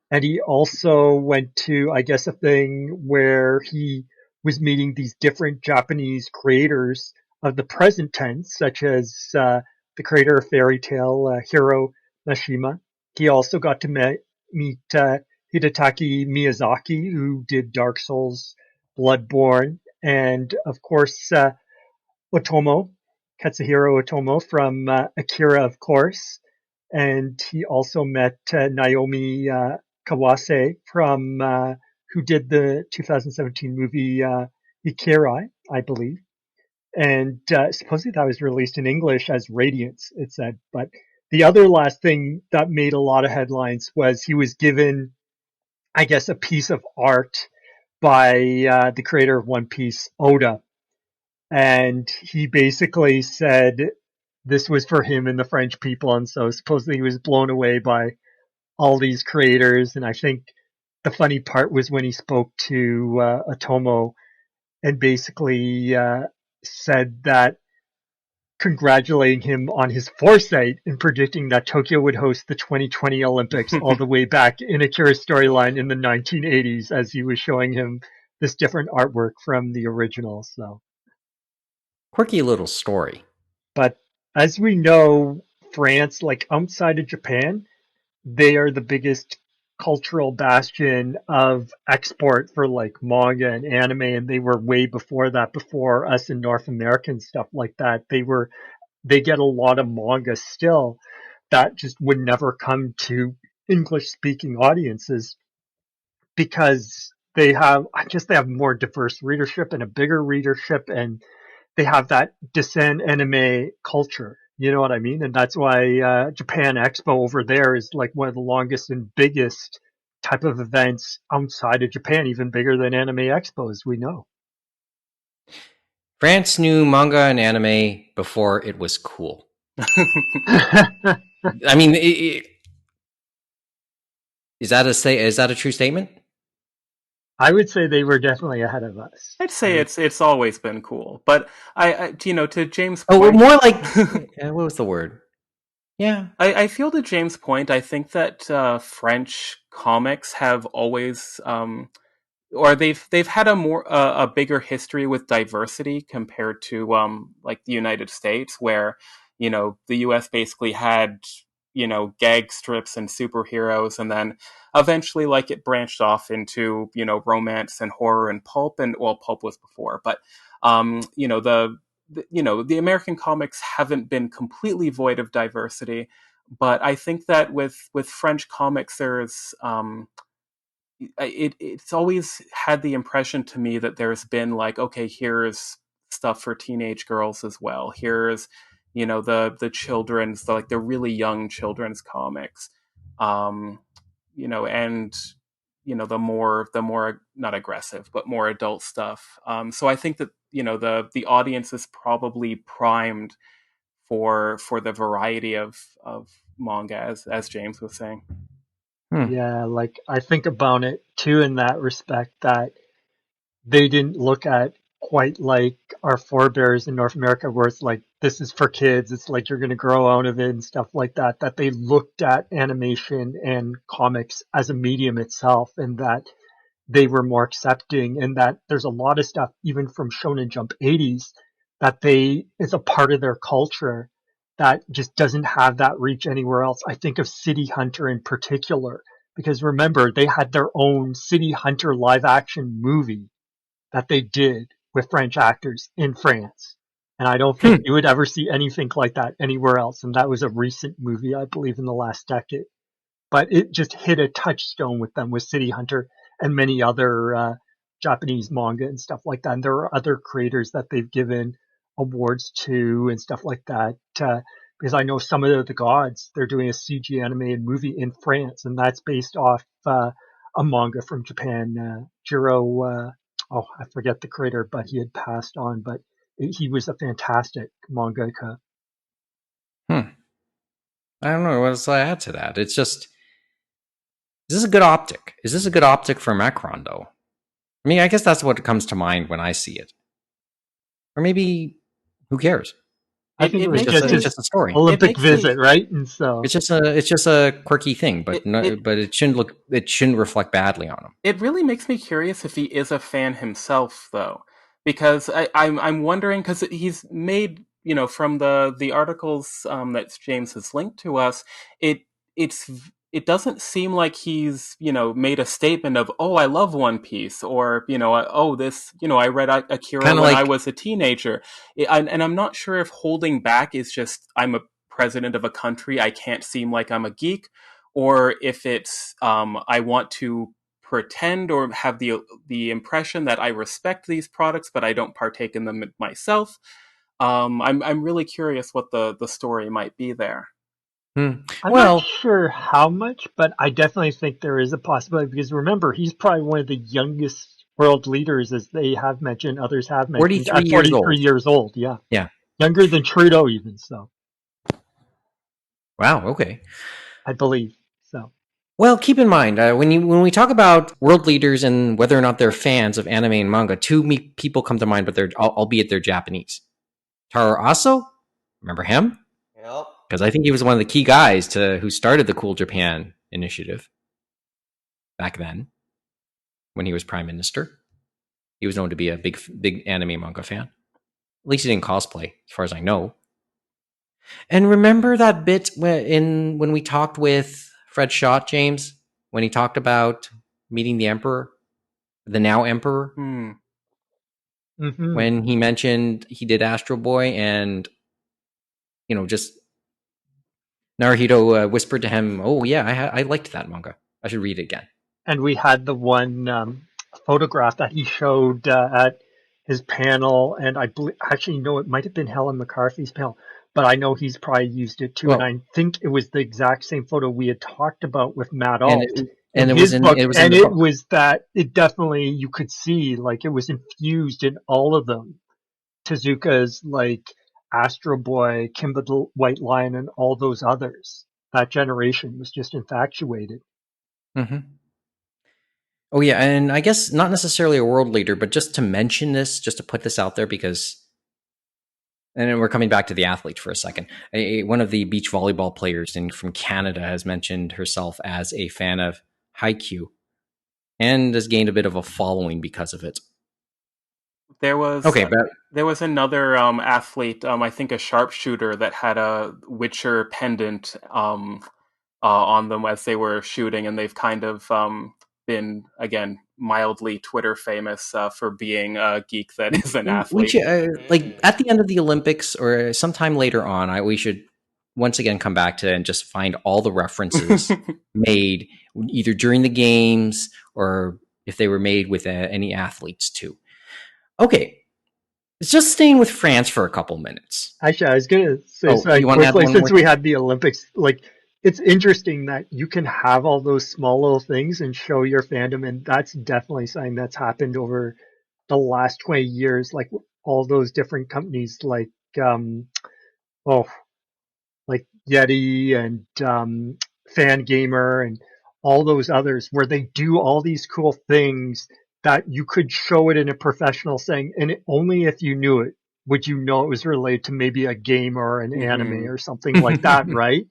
and he also went to, I guess, a thing where he was meeting these different Japanese creators of the present tense, such as the creator of Fairy Tale, Hiro Mashima. He also got to meet Hidetaki Miyazaki, who did Dark Souls, Bloodborne, and of course Otomo, Katsuhiro Otomo from Akira, of course. And he also met Naomi Kawase from who did the 2017 movie Ikirai, I believe. And supposedly that was released in English as Radiance, it said. But the other last thing that made a lot of headlines was he was given, I guess, a piece of art by the creator of One Piece, Oda, and he basically said this was for him and the French people, and so supposedly he was blown away by all these creators. And I think the funny part was when he spoke to Otomo and basically said that congratulating him on his foresight in predicting that Tokyo would host the 2020 Olympics all the way back in Akira's storyline in the 1980s, as he was showing him this different artwork from the original. So quirky little story. but as we know, France, like outside of Japan, they are the biggest cultural bastion of export for like manga and anime, and they were way before that, before us in North America and stuff like that. They get a lot of manga still that just would never come to English speaking audiences. because I guess they have more diverse readership and a bigger readership, and they have that Desen anime culture. You know what I mean? And that's why Japan Expo over there is like one of the longest and biggest type of events outside of Japan, even bigger than Anime Expo, as we know. France knew manga and anime before it was cool. I mean, is that a true statement? I would say they were definitely ahead of us. I'd say it's always been cool, but I to James' Oh, point, more like what was the word? Yeah, I feel to James' point. I think that French comics have always, or they've had a bigger history with diversity compared to like the United States, where the U.S. basically had gag strips and superheroes, and then eventually like it branched off into romance and horror and pulp, and well, pulp was before, but the American comics haven't been completely void of diversity, but I think that with French comics there's it's always had the impression to me that there's been like, okay, here's stuff for teenage girls as well. Here's the children's, the really young children's comics, um, and the more not aggressive but more adult stuff. So I think that the audience is probably primed for the variety of manga, as James was saying. Yeah, like I think about it too in that respect that they didn't look at quite like our forebears in North America where it's like this is for kids, it's like you're going to grow out of it and stuff like that, that they looked at animation and comics as a medium itself, and that they were more accepting, and that there's a lot of stuff even from Shonen Jump 80s that is a part of their culture that just doesn't have that reach anywhere else. I think of City Hunter in particular, because remember they had their own City Hunter live action movie that they did with French actors in France. And I don't think you would ever see anything like that anywhere else. And that was a recent movie, I believe, in the last decade. But it just hit a touchstone with them with City Hunter and many other Japanese manga and stuff like that. And there are other creators that they've given awards to and stuff like that. Because I know some of the gods, they're doing a CG animated movie in France, and that's based off a manga from Japan. Jiro, I forget the creator, but he had passed on. But he was a fantastic mangaka. I don't know what else to add to that. It's just, is this a good optic? Is this a good optic for Macron, though? I mean, I guess that's what comes to mind when I see it. Or maybe, who cares? I think It It's just a story. Olympic visit, right? And so it's just a quirky thing, but it shouldn't reflect badly on him. It really makes me curious if he is a fan himself, though, because I'm wondering, because he's made from the articles that James has linked to us, it doesn't seem like he's made a statement of, oh, I love One Piece, or oh, this I read Akira Kinda when like, I was a teenager. And I'm not sure if holding back is just I'm a president of a country, I can't seem like I'm a geek, or if it's I want to pretend or have the impression that I respect these products but I don't partake in them myself. I'm really curious what the story might be there. I'm not sure how much, but I definitely think there is a possibility, because remember, he's probably one of the youngest world leaders, as they have mentioned, others have mentioned, 43 at years 43 old. years old. Yeah. Yeah. Younger than Trudeau even, so. Wow, okay. I believe so. Well, keep in mind, when we talk about world leaders and whether or not they're fans of anime and manga, two people come to mind, but albeit they're Japanese. Taro Aso, remember him? Yep. Because I think he was one of the key guys who started the Cool Japan initiative back then, when he was prime minister. He was known to be a big anime manga fan. At least he didn't cosplay, as far as I know. And remember that bit when we talked with Fred Schott, James, when he talked about meeting the Emperor, the now Emperor, Mm-hmm. when he mentioned he did Astro Boy, and just Naruhito whispered to him, "Oh yeah, I liked that manga. I should read it again." and we had the one photograph that he showed at his panel, and I actually know it might have been Helen McCarthy's panel, but I know he's probably used it too, and Well, I think it was the exact same photo we had talked about with Matt and Alt and in it was his book, it was in and the it book. was that it definitely you could see like it was infused in all of them. Tezuka's like Astro Boy, Kimba the White Lion, and all those others. That generation was just infatuated. Mm-hmm. Oh yeah, and I guess not necessarily a world leader, but just to mention this, just to put this out there, because, and then we're coming back to the athlete for a second. One of the beach volleyball players from Canada has mentioned herself as a fan of Haikyuu and has gained a bit of a following because of it. There was Okay, but there was another athlete, I think a sharpshooter, that had a Witcher pendant on them as they were shooting, and they've kind of been, again, mildly Twitter famous for being a geek that is an we athlete. should, like at the end of the Olympics or sometime later on, we should once again come back to and just find all the references made either during the games or if they were made with any athletes too. Okay, it's just staying with France for a couple minutes. Actually, I was going to say Oh, something you want to add quickly one more since we thing? had the Olympics. Like, it's interesting that you can have all those small little things and show your fandom, and that's definitely something that's happened over the last 20 years. Like all those different companies, like oh, like Yeti and Fangamer and all those others, where they do all these cool things that you could show it in a professional setting, and only if you knew it would you know it was related to maybe a game or an anime Mhm. or something like that, right?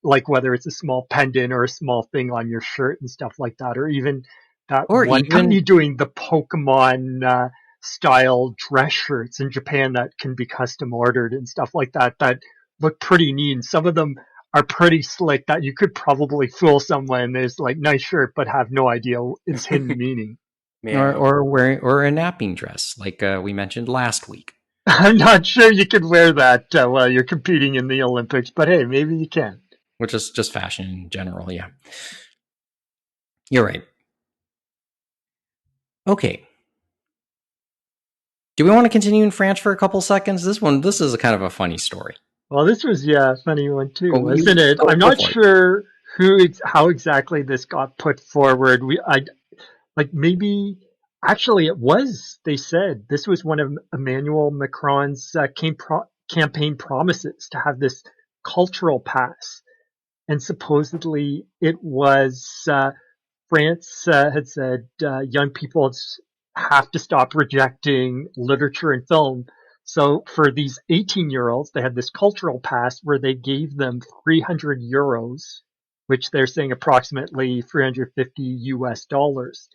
Like whether it's a small pendant or a small thing on your shirt and stuff like that, or even that Or one even company doing the Pokemon style dress shirts in Japan that can be custom ordered and stuff like that. That look pretty neat. And some of them are pretty slick that you could probably fool someone. There's like nice shirt, but have no idea its hidden meaning. or Yeah. or wearing or a napping dress, like we mentioned last week, I'm not sure you could wear that while you're competing in the Olympics, but hey, maybe you can. which is just fashion in general. Yeah, you're right. Okay. Do we want to continue in France for a couple seconds? This is a kind of a funny story. Well, this was a funny one too, Go, wasn't it? I'm go not for it. sure how exactly this got put forward. I like maybe actually it was. They said this was one of Emmanuel Macron's campaign promises to have this cultural pass, and supposedly it was France had said young people have to stop rejecting literature and film. So for these 18-year-olds, they had this cultural pass where they gave them 300 euros, which they're saying approximately 350 US dollars,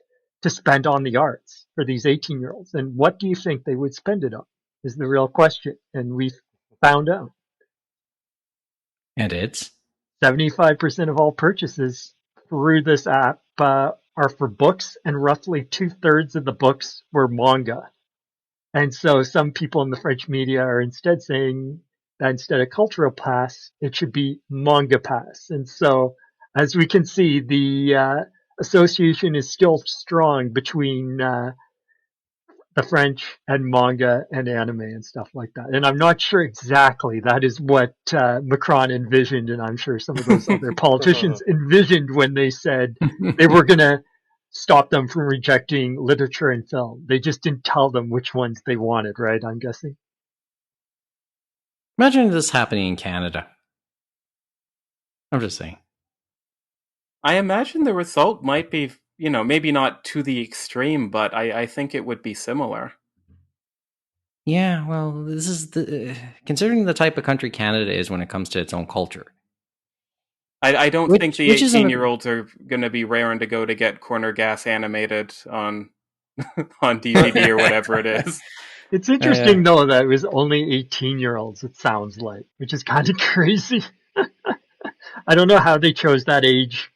to spend on the arts for these 18-year-olds. And what do you think they would spend it on? Is the real question. And we found out And it's 75% of all purchases through this app are for books, and roughly 2/3 of the books were manga. And so some people in the French media are instead saying that instead of cultural pass, it should be manga pass. And so, as we can see, the association is still strong between the French and manga and anime and stuff like that. And I'm not sure exactly that is what Macron envisioned, and I'm sure some of those other politicians envisioned when they said they were going to stop them from rejecting literature and film. They just didn't tell them which ones they wanted, right? I'm guessing. imagine this happening in Canada. I'm just saying. I imagine the result might be, maybe not to the extreme, but I think it would be similar. Yeah, well, this is considering the type of country Canada is when it comes to its own culture. I don't think the Which isn't 18-year-olds are going to be raring to go to get Corner Gas animated on on DVD or whatever it is. It's interesting, though, that it was only 18-year-olds, it sounds like, which is kind of crazy. I don't know how they chose that age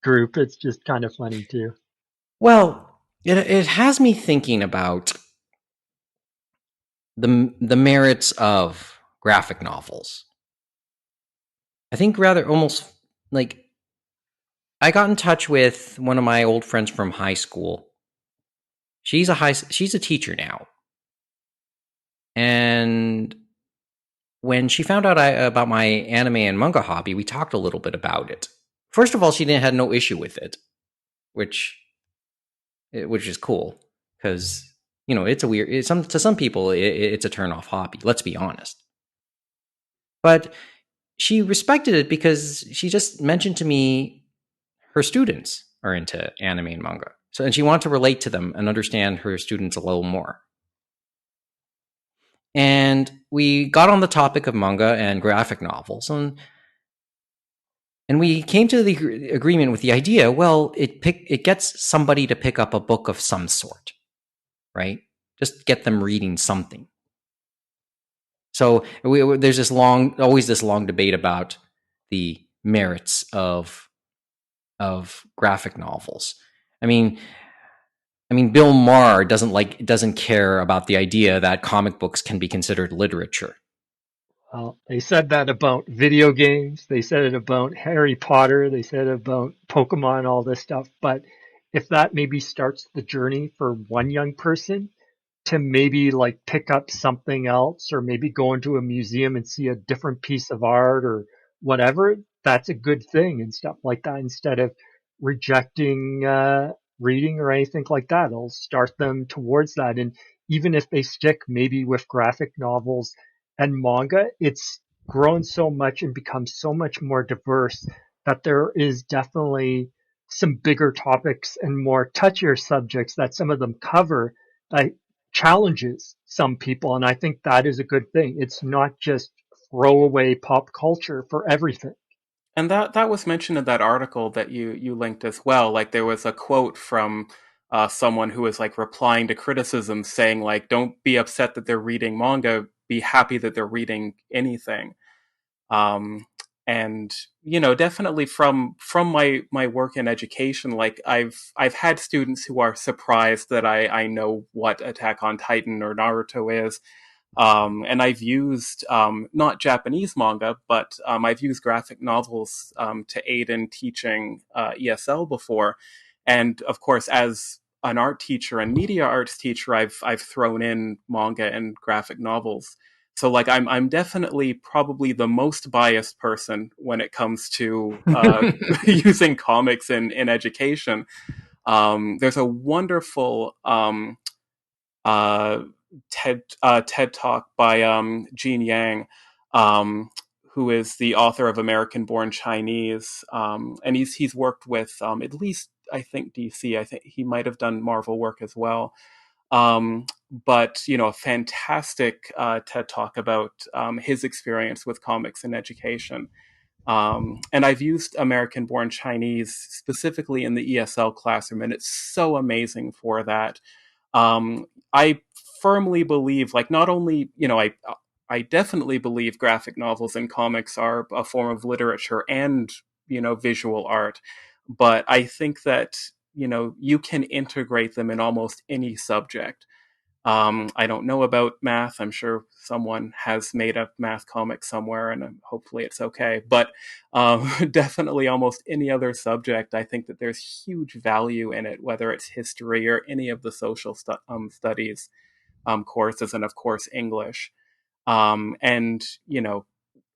group. It's just kind of funny, too. Well, it has me thinking about the merits of graphic novels. I think rather almost like I got in touch with one of my old friends from high school. She's a teacher now. And when she found out about my anime and manga hobby, we talked a little bit about it. First of all, she had no issue with it, which is cool because it's a weird. To some people, it's a turn off hobby. Let's be honest. But she respected it because she just mentioned to me her students are into anime and manga. So, and she wanted to relate to them and understand her students a little more. And we got on the topic of manga and graphic novels, and we came to the agreement with the idea. Well, it gets somebody to pick up a book of some sort, right? Just get them reading something. So there's always this long debate about the merits of graphic novels. I mean, Bill Maher doesn't care about the idea that comic books can be considered literature. Well, they said that about video games. They said it about Harry Potter. They said it about Pokemon, all this stuff. But if that maybe starts the journey for one young person to maybe like pick up something else or maybe go into a museum and see a different piece of art or whatever, that's a good thing and stuff like that instead of rejecting reading or anything like that. It'll start them towards that. And even if they stick maybe with graphic novels and manga, it's grown so much and become so much more diverse that there is definitely some bigger topics and more touchier subjects that some of them cover that challenges some people. And I think that is a good thing. It's not just throwaway pop culture for everything. And that was mentioned in that article that you linked as well. Like there was a quote from someone who was like replying to criticism saying like, don't be upset that they're reading manga, be happy that they're reading anything. And definitely from my work in education, like I've had students who are surprised that I know what Attack on Titan or Naruto is. And I've used not Japanese manga, but I've used graphic novels to aid in teaching ESL before. And of course, as an art teacher and media arts teacher, I've thrown in manga and graphic novels. So like I'm definitely probably the most biased person when it comes to using comics in education. There's a wonderful uh, TED Talk by Gene Yang, who is the author of American Born Chinese, and he's worked with at least I think DC. I think he might have done Marvel work as well. But a fantastic TED Talk about his experience with comics and education. And I've used American Born Chinese specifically in the ESL classroom, and it's so amazing for that. I firmly believe, like, not only, I definitely believe graphic novels and comics are a form of literature and, visual art. But I think that, you can integrate them in almost any subject. I don't know about math. I'm sure someone has made a math comic somewhere, and hopefully it's okay. But definitely almost any other subject, I think that there's huge value in it, whether it's history or any of the social studies courses, and of course English. And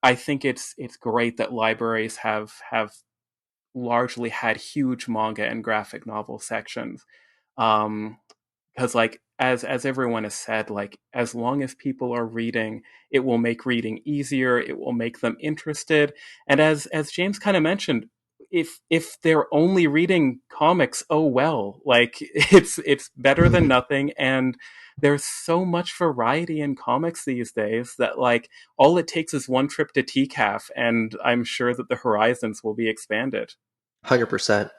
I think it's great that libraries have largely had huge manga and graphic novel sections. Because like as everyone has said, like as long as people are reading, it will make reading easier, it will make them interested. And as James kind of mentioned, if they're only reading comics, oh well, like it's better than nothing. And there's so much variety in comics these days that like all it takes is one trip to TCAF, and I'm sure that the horizons will be expanded. 100%.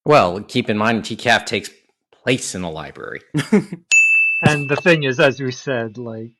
Well, keep in mind TCAF takes place in a library. And the thing is, as we said, like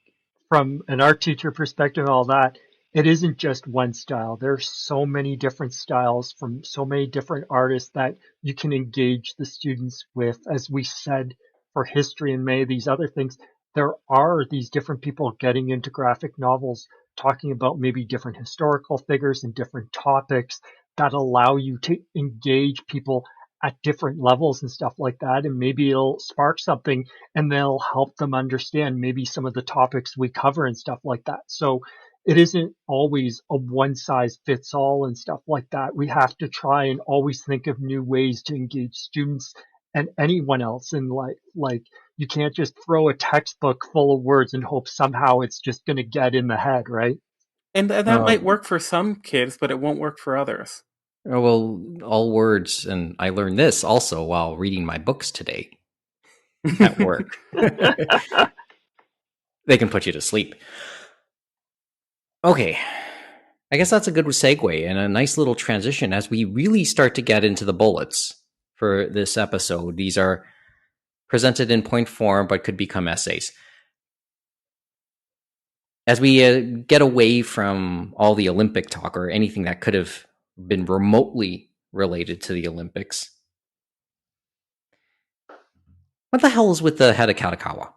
from an art teacher perspective, and all that, it isn't just one style. There's so many different styles from so many different artists that you can engage the students with. As we said, for history and many of these other things, there are these different people getting into graphic novels, talking about maybe different historical figures and different topics that allow you to engage people at different levels and stuff like that. And maybe it'll spark something and they'll help them understand maybe some of the topics we cover and stuff like that. So it isn't always a one size fits all and stuff like that. We have to try and always think of new ways to engage students and anyone else in life. Like you can't just throw a textbook full of words and hope somehow it's just going to get in the head, right? And that might work for some kids, but it won't work for others. Well, all words, and I learned this also while reading my books today at work. They can put you to sleep. Okay, I guess that's a good segue and a nice little transition as we really start to get into the bullets for this episode. These are presented in point form, but could become essays. As we get away from all the Olympic talk or anything that could have been remotely related to the Olympics, what the hell is with the head of Kadokawa?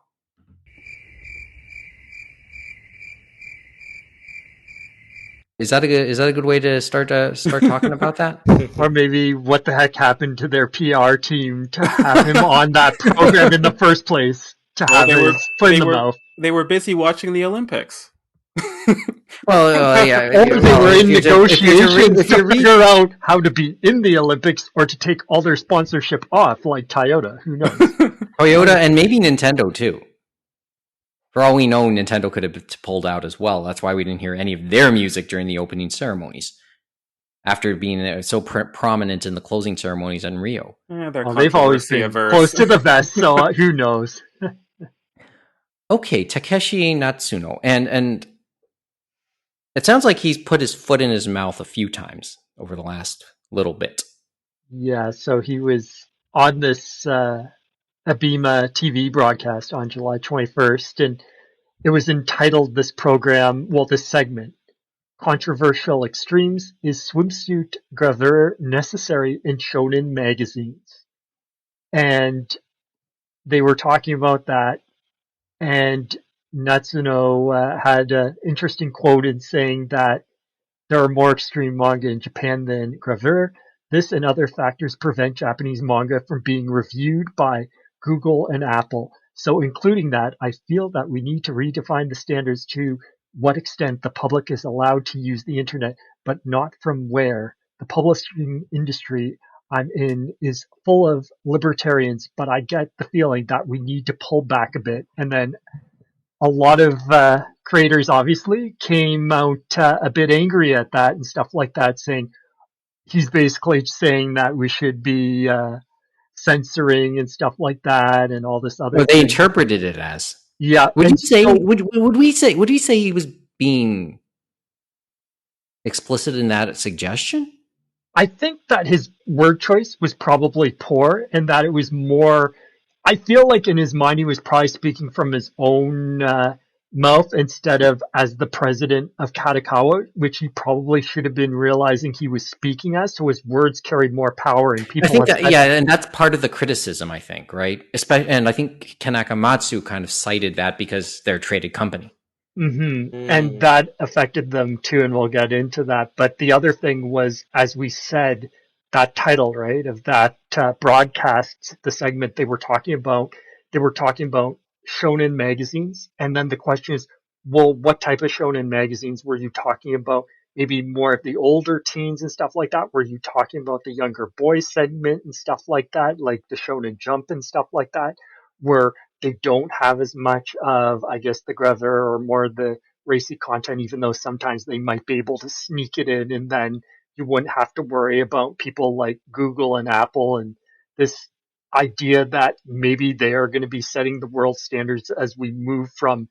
Is that a good way to start talking about that? Or maybe what the heck happened to their PR team to have him on that program in the first place? To have his foot in the mouth. They were busy watching the Olympics. Well, yeah. Or they were in negotiations to figure out how to be in the Olympics or to take all their sponsorship off, like Toyota. Who knows? Toyota and maybe Nintendo too. For all we know, Nintendo could have pulled out as well. That's why we didn't hear any of their music during the opening ceremonies, after being so prominent in the closing ceremonies in Rio. Yeah, they've always been close to the vest, so who knows? Okay, Takeshi Natsuno. And it sounds like he's put his foot in his mouth a few times over the last little bit. Yeah, so he was on this Abima TV broadcast on July 21st, and it was entitled, this segment, Controversial Extremes, Is Swimsuit Gravure Necessary in Shonen Magazines? And they were talking about that, and Natsuno had an interesting quote in saying that there are more extreme manga in Japan than gravure. This and other factors prevent Japanese manga from being reviewed by Google and Apple. So including that, I feel that we need to redefine the standards to what extent the public is allowed to use the internet, but not from where. The publishing industry I'm in is full of libertarians, but I get the feeling that we need to pull back a bit. And then a lot of creators obviously came out a bit angry at that and stuff like that, saying he's basically saying that we should be censoring and stuff like that and all this other. Well, they interpreted it as. Yeah. Would we say he was being explicit in that suggestion? I think that his word choice was probably poor, and that it was more. I feel like in his mind he was probably speaking from his own mouth instead of as the president of Kadokawa, which he probably should have been realizing he was speaking as. So his words carried more power, and people. I think and that's part of the criticism, I think, right? And I think Kanakamatsu kind of cited that because they're a traded company. Mm-hmm. And that affected them too, and we'll get into that. But the other thing was, as we said, that title, right, of that broadcast, the segment they were talking about shonen magazines. And then the question is, well, what type of shonen magazines were you talking about? Maybe more of the older teens and stuff like that? Were you talking about the younger boys segment and stuff like that, like the Shonen Jump and stuff like that, where they don't have as much of, I guess, the gravure or more of the racy content, even though sometimes they might be able to sneak it in, and then you wouldn't have to worry about people like Google and Apple and this idea that maybe they are going to be setting the world standards as we move from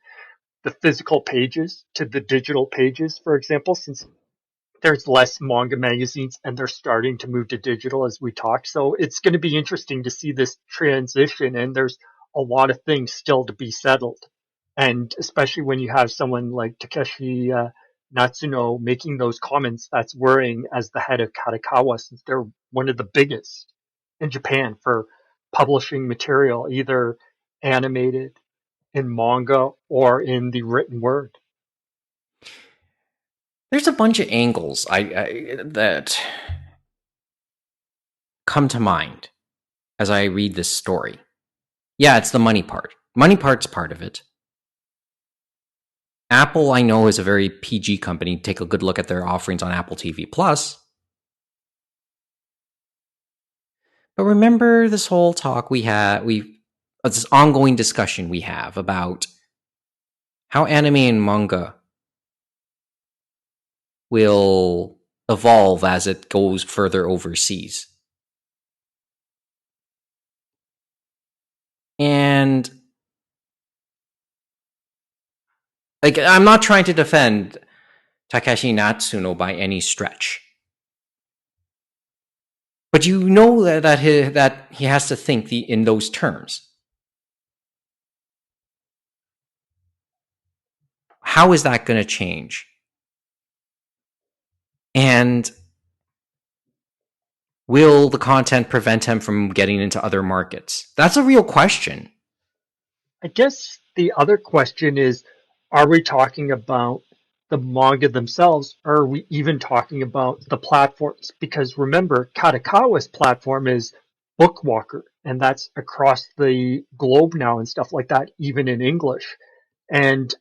the physical pages to the digital pages, for example, since there's less manga magazines and they're starting to move to digital as we talk. So it's going to be interesting to see this transition, and there's a lot of things still to be settled. And especially when you have someone like Takeshi Natsuno making those comments, that's worrying as the head of Kadokawa, since they're one of the biggest in Japan for publishing material, either animated in manga or in the written word. There's a bunch of angles that come to mind as I read this story? Yeah, it's the money part. Money part's part of it. Apple, I know, is a very PG company. Take a good look at their offerings on Apple TV Plus. But remember this whole talk this ongoing discussion we have about how anime and manga will evolve as it goes further overseas. And like, I'm not trying to defend Takashi Natsuno by any stretch. But you know that he has to think in those terms. How is that going to change? And will the content prevent him from getting into other markets? That's a real question. I guess the other question is, are we talking about the manga themselves, or are we even talking about the platforms? Because remember, Kadokawa's platform is Bookwalker, and that's across the globe now and stuff like that, even in English. And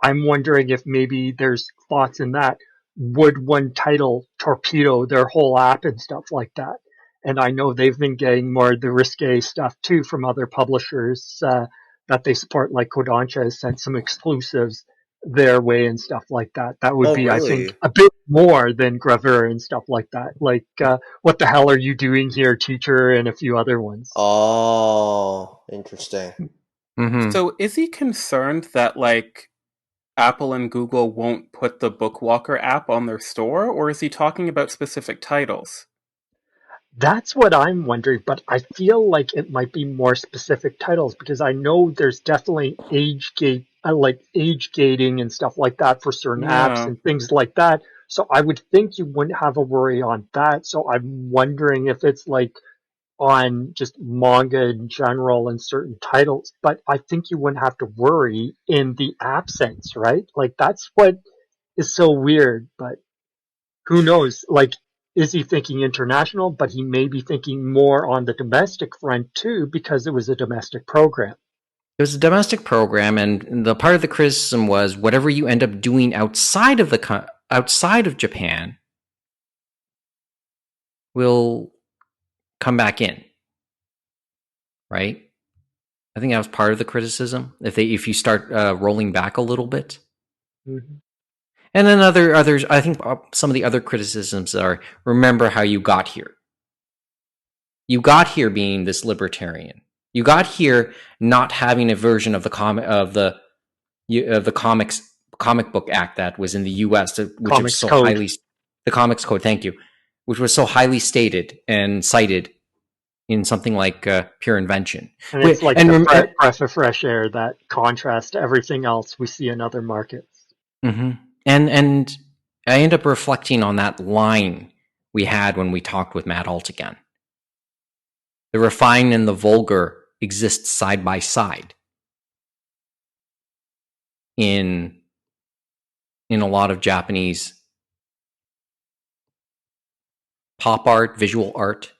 I'm wondering if maybe there's thoughts in that. Would one title torpedo their whole app and stuff like that? And I know they've been getting more of the risque stuff too from other publishers that they support, like Kodansha has sent some exclusives their way and stuff like that. That would be, I think, a bit more than Gravure and stuff like that. Like, what the hell are you doing here, teacher, and a few other ones. Oh, interesting. Mm-hmm. So is he concerned that, like, Apple and Google won't put the Bookwalker app on their store, or is he talking about specific titles? That's what I'm wondering, but I feel like it might be more specific titles because I know there's definitely age gating and stuff like that for certain apps and things like that. So I would think you wouldn't have a worry on that. So I'm wondering if it's like on just manga in general and certain titles, but I think you wouldn't have to worry in the app sense, right? Like that's what is so weird, but who knows? Like, is he thinking international? But he may be thinking more on the domestic front too, because it was a domestic program. It was a domestic program, and the part of the criticism was whatever you end up doing outside of Japan will come back in, right? I think that was part of the criticism. If you start rolling back a little bit, Mm-hmm. and then others, I think some of the other criticisms are remember how you got here. You got here being this libertarian. You got here not having a version of the comic book act that was in the U.S., which was so Code. highly the Comics Code. Thank you, which was so highly stated and cited in something like Pure Invention. And it's like the breath of fresh air that contrasts to everything else we see in other markets. Mm-hmm. And I end up reflecting on that line we had when we talked with Matt Alt again. The refined and the vulgar exist side by side in a lot of Japanese pop art, visual art.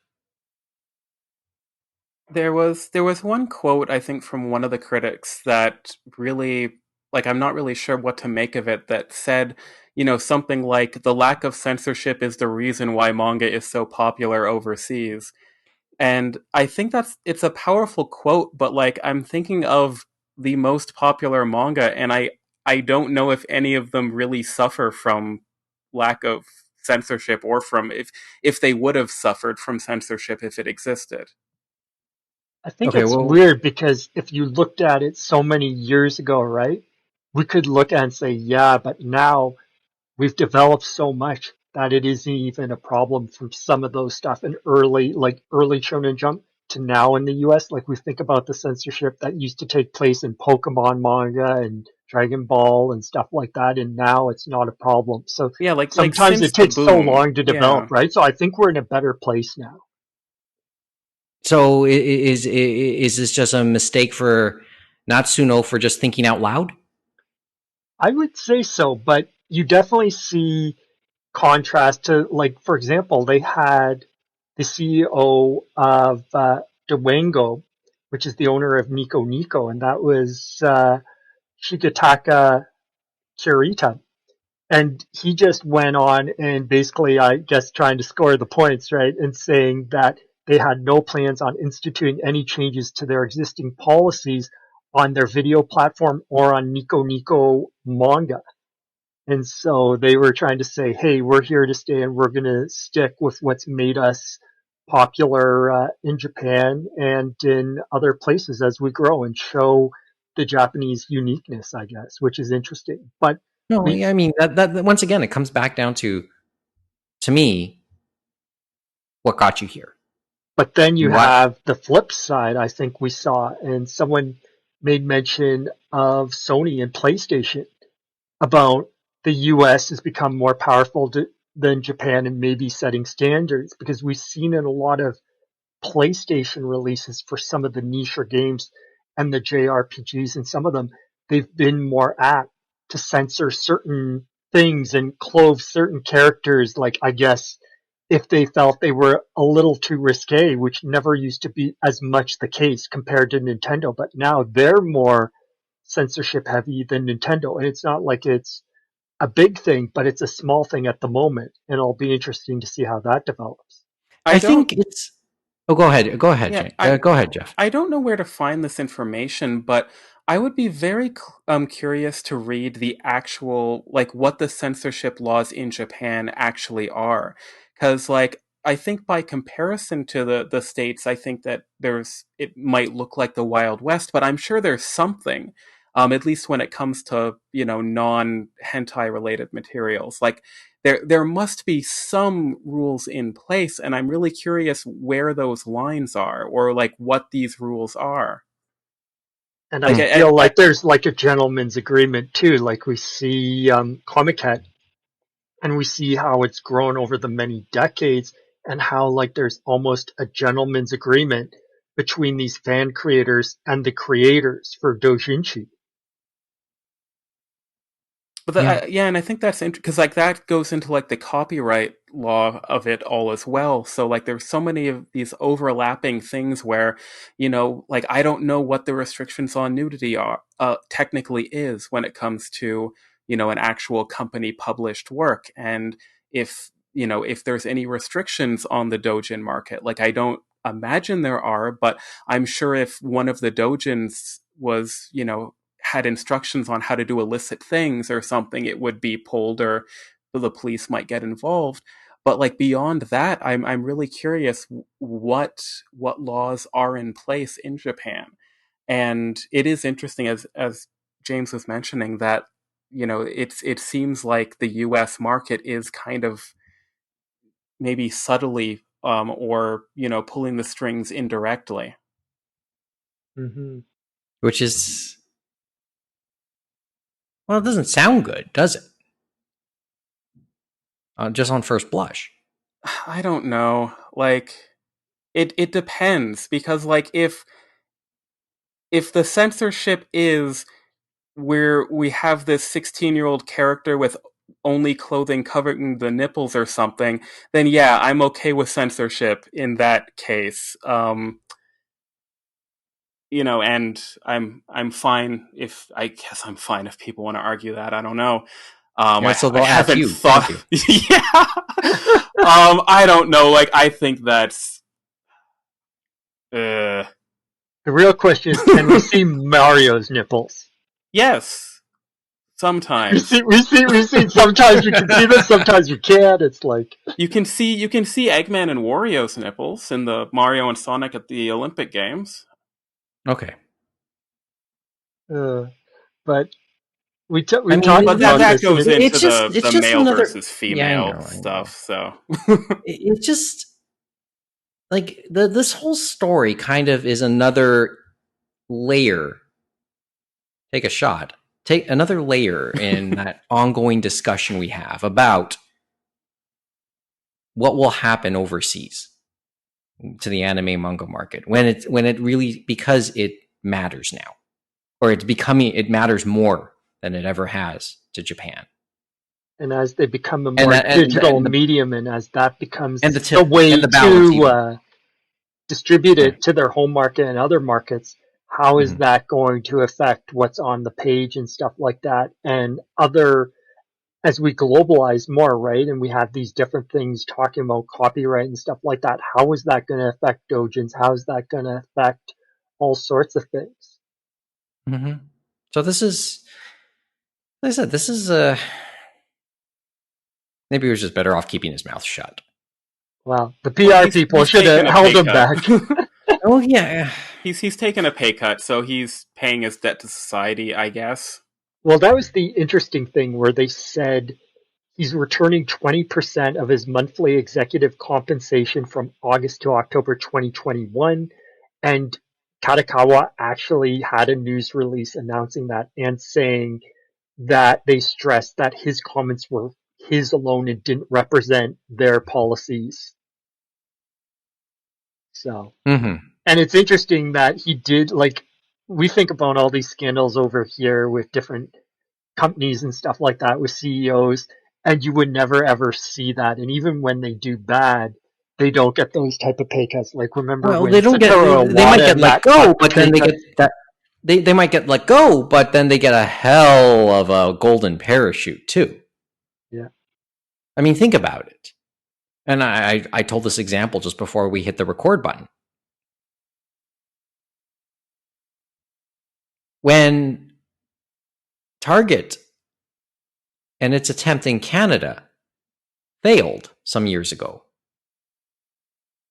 There was one quote, I think, from one of the critics that really, like, I'm not really sure what to make of it, that said, something like, the lack of censorship is the reason why manga is so popular overseas. And I think it's a powerful quote, but like, I'm thinking of the most popular manga, and I don't know if any of them really suffer from lack of censorship, or from if they would have suffered from censorship if it existed. I think it's weird because if you looked at it so many years ago, right, we could look at it and say, yeah, but now we've developed so much that it isn't even a problem from some of those stuff in early Shonen Jump to now in the US. Like we think about the censorship that used to take place in Pokemon manga and Dragon Ball and stuff like that, and now it's not a problem. So yeah, like sometimes it takes so long to develop, right? So I think we're in a better place now. So is this just a mistake for Natsuno for just thinking out loud? I would say so, but you definitely see contrast to, like, for example, they had the CEO of Dwango, which is the owner of Nico Nico, and that was Shigetaka Kurita. And he just went on and basically, I guess, trying to score the points, right, and saying that they had no plans on instituting any changes to their existing policies on their video platform or on Nico Nico manga. And so they were trying to say, hey, we're here to stay and we're going to stick with what's made us popular in Japan and in other places as we grow and show the Japanese uniqueness, I guess, which is interesting. But No, I mean, that once again, it comes back down to me, what got you here? But then you have the flip side, I think we saw, and someone made mention of Sony and PlayStation about the US has become more powerful than Japan and maybe setting standards, because we've seen in a lot of PlayStation releases for some of the niche games and the JRPGs, and some of them, they've been more apt to censor certain things and clove certain characters, like, I guess, if they felt they were a little too risque, which never used to be as much the case compared to Nintendo. But now they're more censorship heavy than Nintendo. And it's not like it's a big thing, but it's a small thing at the moment. And it'll be interesting to see how that develops. I think it's... Oh, go ahead. Go ahead, Yeah, go ahead, Geoff. I don't know where to find this information, but I would be very curious to read the actual, like, what the censorship laws in Japan actually are. Because, like, I think by comparison to the States, I think that it might look like the Wild West, but I'm sure there's something, at least when it comes to, non-hentai related materials. Like, there must be some rules in place, and I'm really curious where those lines are, or like what these rules are. And I feel like there's like a gentleman's agreement too, like we see Comic-Con, and we see how it's grown over the many decades, and how like there's almost a gentleman's agreement between these fan creators and the creators for doujinshi. But and I think that's interesting, because like that goes into like the copyright law of it all as well. So like there's so many of these overlapping things where, like I don't know what the restrictions on nudity are technically is when it comes to, an actual company published work. And if there's any restrictions on the doujin market, like I don't imagine there are, but I'm sure if one of the doujins was, had instructions on how to do illicit things or something, it would be pulled, or the police might get involved. But like beyond that, I'm really curious what laws are in place in Japan. And it is interesting, as James was mentioning, that it seems like the US market is kind of maybe subtly or pulling the strings indirectly. Mm-hmm. Which is... Well, it doesn't sound good, does it? Just on first blush. I don't know. Like, it depends, because like if the censorship is where we have this 16-year-old character with only clothing covering the nipples or something, then yeah, I'm okay with censorship in that case. And I'm fine if I'm fine if people want to argue that. I don't know. So I haven't you. thought. Yeah. I don't know. Like, I think that's. The real question is, can we see Mario's nipples? Yes. Sometimes. We see. Sometimes we can see this. Sometimes we can't. It's like you can see Eggman and Wario's nipples in the Mario and Sonic at the Olympic Games. Okay. But we talked but about that this. Goes into the male another, versus female stuff. So it just like this whole story kind of is another layer. Take a shot. Take another layer in that ongoing discussion we have about what will happen overseas to the anime manga market when it really, because it matters now, or it matters more than it ever has to Japan. And as they become a more digital medium, and as that becomes the way to distribute it to their home market and other markets, how is that going to affect what's on the page and stuff like that? And as we globalize more, right, and we have these different things talking about copyright and stuff like that, how is that going to affect doujins? How is that going to affect all sorts of things? Mm-hmm. So this is, like I said, this is maybe he was just better off keeping his mouth shut. Well, the PR people should have held him back. Oh yeah, he's taken a pay cut, so he's paying his debt to society, I guess. Well, that was the interesting thing where they said he's returning 20% of his monthly executive compensation from August to October 2021, and Kadokawa actually had a news release announcing that and saying that they stressed that his comments were his alone and didn't represent their policies. So, and it's interesting that he did, like, we think about all these scandals over here with different companies and stuff like that with CEOs, and you would never ever see that. And even when they do bad, they don't get those type of pay cuts. Like, remember when they don't they might get let go, but then they get that they might get let go, but then they get a hell of a golden parachute too. Yeah. I mean, think about it. And I told this example just before we hit the record button. When Target and its attempt in Canada failed some years ago,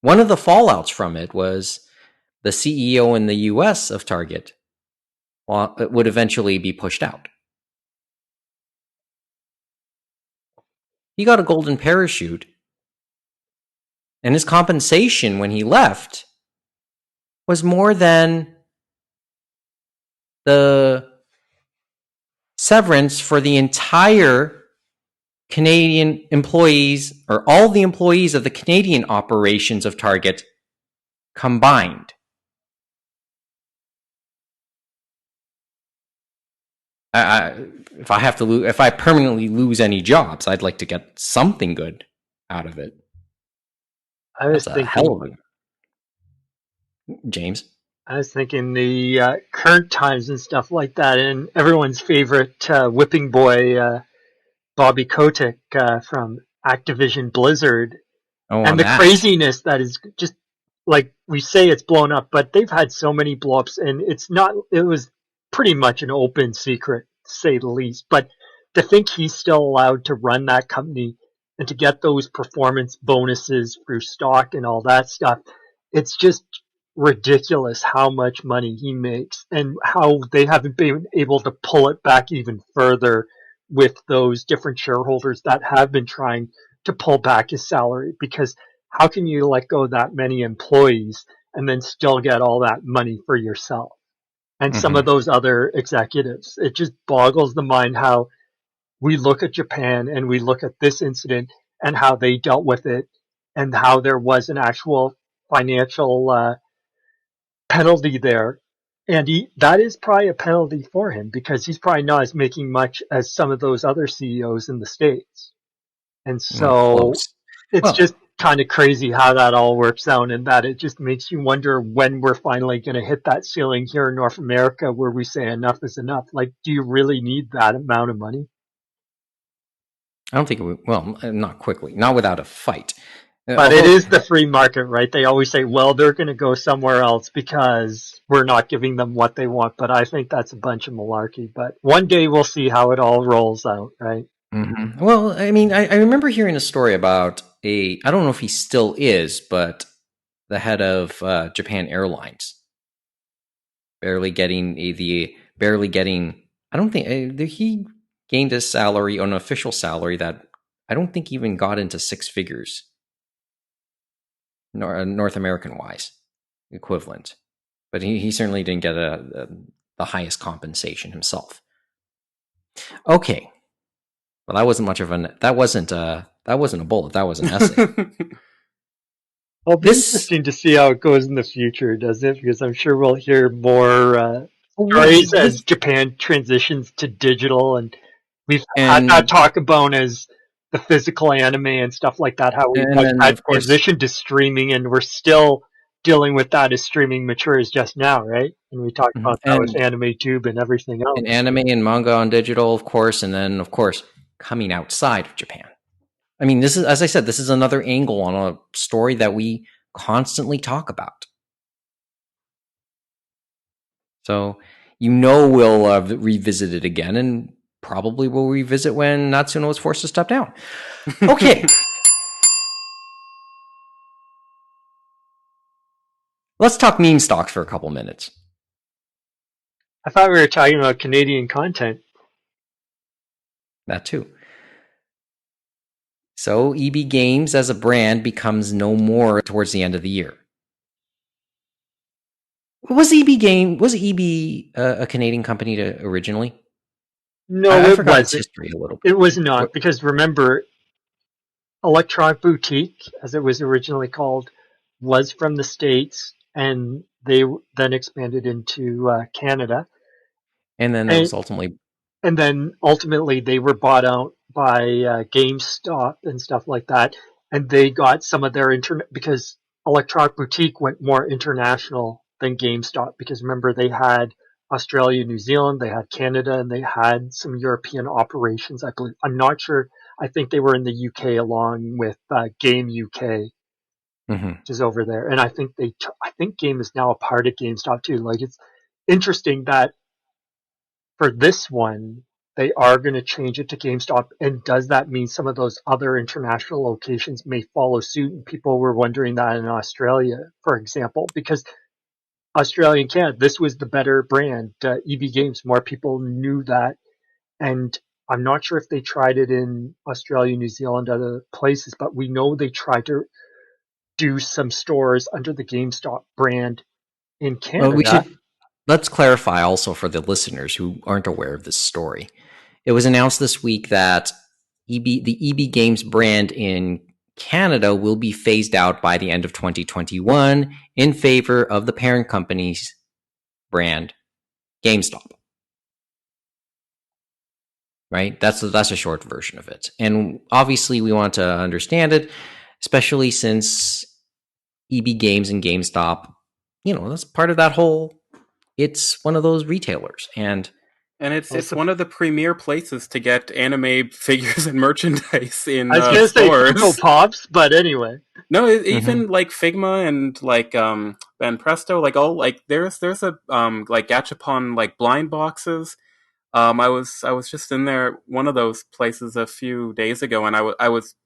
one of the fallouts from it was the CEO in the US of Target would eventually be pushed out. He got a golden parachute, and his compensation when he left was more than the severance for the entire Canadian employees, or all the employees of the Canadian operations of Target combined. If I permanently lose any jobs, I'd like to get something good out of it. I was thinking, hell of it. James? I was thinking the current times and stuff like that, and everyone's favorite whipping boy, Bobby Kotick from Activision Blizzard, and the craziness that is just, like, we say it's blown up, but they've had so many blow-ups, and it was pretty much an open secret, to say the least. But to think he's still allowed to run that company and to get those performance bonuses through stock and all that stuff, it's just ridiculous how much money he makes and how they haven't been able to pull it back even further with those different shareholders that have been trying to pull back his salary. Because how can you let go that many employees and then still get all that money for yourself? And some of those other executives, it just boggles the mind how we look at Japan and we look at this incident and how they dealt with it and how there was an actual financial penalty there. And that is probably a penalty for him because he's probably not as making much as some of those other CEOs in the States. And so it's just kind of crazy how that all works out, and that it just makes you wonder when we're finally going to hit that ceiling here in North America where we say enough is enough. Like, do you really need that amount of money? I don't think not quickly, not without a fight. But it is the free market, right? They always say, well, they're going to go somewhere else because we're not giving them what they want. But I think that's a bunch of malarkey. But one day we'll see how it all rolls out, right? Mm-hmm. Well, I mean, I remember hearing a story about I don't know if he still is, but the head of Japan Airlines barely getting, I don't think he gained a salary, an official salary that I don't think even got into six figures, North American wise equivalent. But he certainly didn't get the highest compensation himself. Okay. Well, that wasn't much of that wasn't a bullet. That was an essay. It'll be interesting to see how it goes in the future, does it? Because I'm sure we'll hear more stories as Japan transitions to digital and We've had And that talk about as the physical anime and stuff like that, how we and then had of course transitioned to streaming, and we're still dealing with that as streaming matures just now, right? And we talked about that with and Anime Tube and everything else. anime and manga on digital, of course, and then of course coming outside of Japan. I mean, this is, as I said, this is another angle on a story that we constantly talk about. So, we'll revisit it again, and probably we'll revisit when Natsuno is forced to step down. Okay. Let's talk meme stocks for a couple minutes. I thought we were talking about Canadian content. That too. So, EB Games as a brand becomes no more towards the end of the year. Was EB a Canadian company originally? No, I it forgot its wasn't. history a little bit. It was not, because remember, Electronic Boutique, as it was originally called, was from the States, and they then expanded into Canada. And then that was ultimately... And then ultimately they were bought out by GameStop and stuff like that. And they got some of their because Electronic Boutique went more international than GameStop, because remember, they had Australia, New Zealand, they had Canada, and they had some European operations, I believe. I'm not sure. I think they were in the UK along with Game UK, which is over there. And I think I think Game is now a part of GameStop too. Like, it's interesting that for this one, they are going to change it to GameStop. And does that mean some of those other international locations may follow suit? And people were wondering that in Australia, for example, because Australia and Canada, this was the better brand, EB Games. More people knew that. And I'm not sure if they tried it in Australia, New Zealand, other places, but we know they tried to do some stores under the GameStop brand in Canada. Well, let's clarify also for the listeners who aren't aware of this story. It was announced this week that the EB Games brand in Canada will be phased out by the end of 2021 in favor of the parent company's brand, GameStop. Right? That's a short version of it. And obviously we want to understand it, especially since EB Games and GameStop, that's part of that whole, it's one of those retailers. And it's one of the premier places to get anime figures and merchandise in I was going to say stores. Funko Pops, but anyway. No, even like Figma and like Ben Presto, like all like there's a like Gachapon like blind boxes. I was just in there, one of those places a few days ago, and I was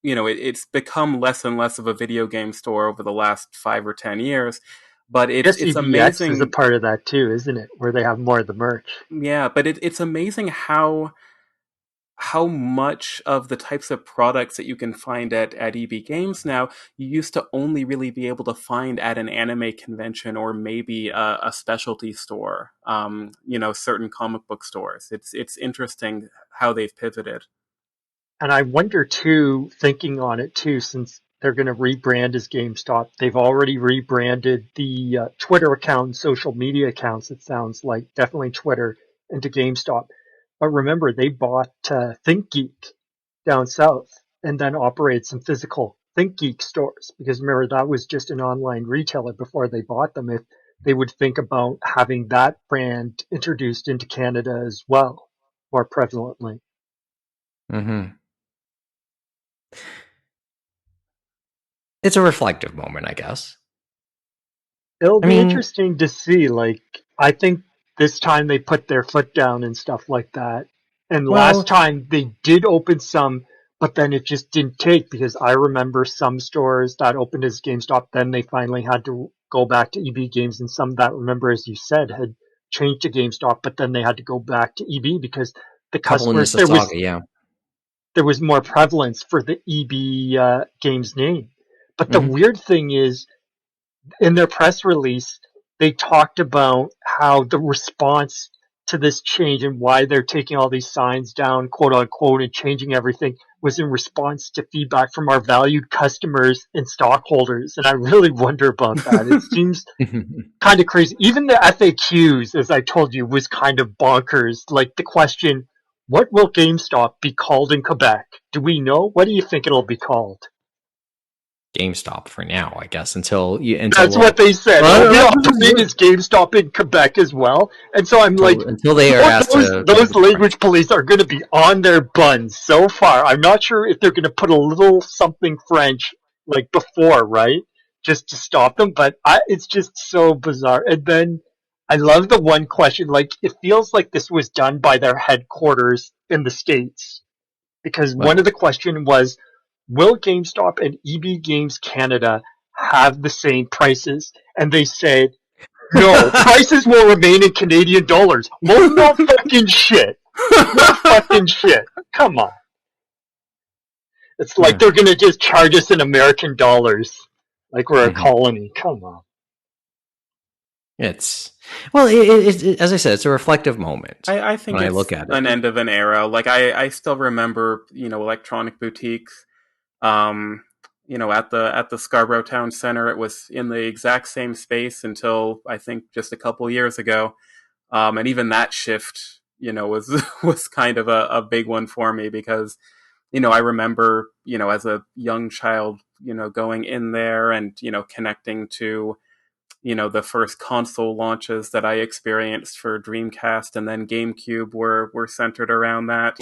it's become less and less of a video game store over the last 5 or 10 years. But it's amazing. Is a part of that too, isn't it? Where they have more of the merch. Yeah, but it's amazing how much of the types of products that you can find at EB Games now, you used to only really be able to find at an anime convention or maybe a specialty store, certain comic book stores. It's interesting how they've pivoted. And I wonder too, thinking on it too, since they're going to rebrand as GameStop, they've already rebranded the Twitter account, social media accounts, it sounds like, definitely Twitter, into GameStop. But remember, they bought ThinkGeek down south and then operated some physical ThinkGeek stores, because remember, that was just an online retailer before they bought them. If they would think about having that brand introduced into Canada as well, more prevalently. Mm-hmm. It's a reflective moment, I guess. It'll be interesting to see. Like, I think this time they put their foot down and stuff like that. And last time they did open some, but then it just didn't take, because I remember some stores that opened as GameStop, then they finally had to go back to EB Games, and some that, remember, as you said, had changed to GameStop, but then they had to go back to EB because the customers, there was more prevalence for the EB Games name. But the weird thing is, in their press release, they talked about how the response to this change and why they're taking all these signs down, quote unquote, and changing everything was in response to feedback from our valued customers and stockholders. And I really wonder about that. It seems kind of crazy. Even the FAQs, as I told you, was kind of bonkers. Like the question, What will GameStop be called in Quebec? Do we know? What do you think it'll be called? GameStop for now, I guess, until That's what they said. It'll be operating as GameStop in Quebec as well. And so I'm like, until they are asked those language police are going to be on their buns so far. I'm not sure if they're going to put a little something French like before, right? Just to stop them. But it's just so bizarre. And then I love the one question. Like, it feels like this was done by their headquarters in the States. Because one of the question was, will GameStop and EB Games Canada have the same prices? And they said, no, prices will remain in Canadian dollars. Well, no fucking shit. No fucking shit. Come on. It's like they're going to just charge us in American dollars. Like we're a colony. Come on. It's as I said, it's a reflective moment. I think when it's I look at it. An end of an era. Like I still remember, electronic boutiques. At the Scarborough Town Center, it was in the exact same space until I think just a couple years ago, and even that shift, was kind of a big one for me because, I remember, as a young child, going in there and connecting to, the first console launches that I experienced for Dreamcast and then GameCube were centered around that.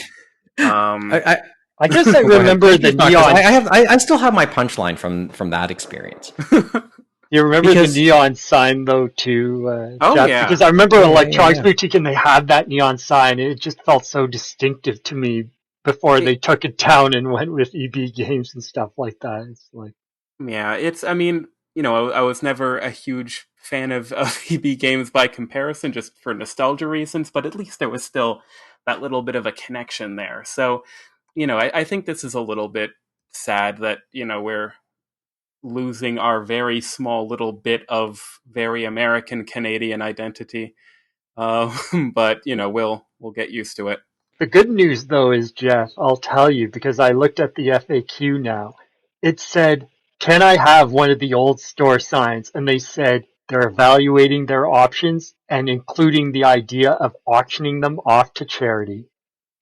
I guess I remember the neon. I still have my punchline from that experience. You remember the neon sign though too? Jeff? Yeah. Because I remember Electronics Boutique and they had that neon sign. And it just felt so distinctive to me before they took it down and went with EB Games and stuff like that. It's like, yeah, I was never a huge fan of EB Games by comparison, just for nostalgia reasons. But at least there was still that little bit of a connection there. So. I think this is a little bit sad that, we're losing our very small little bit of very American Canadian identity. But, we'll get used to it. The good news though is, Jeff, I'll tell you, because I looked at the FAQ now, it said, can I have one of the old store signs? And they said they're evaluating their options and including the idea of auctioning them off to charity.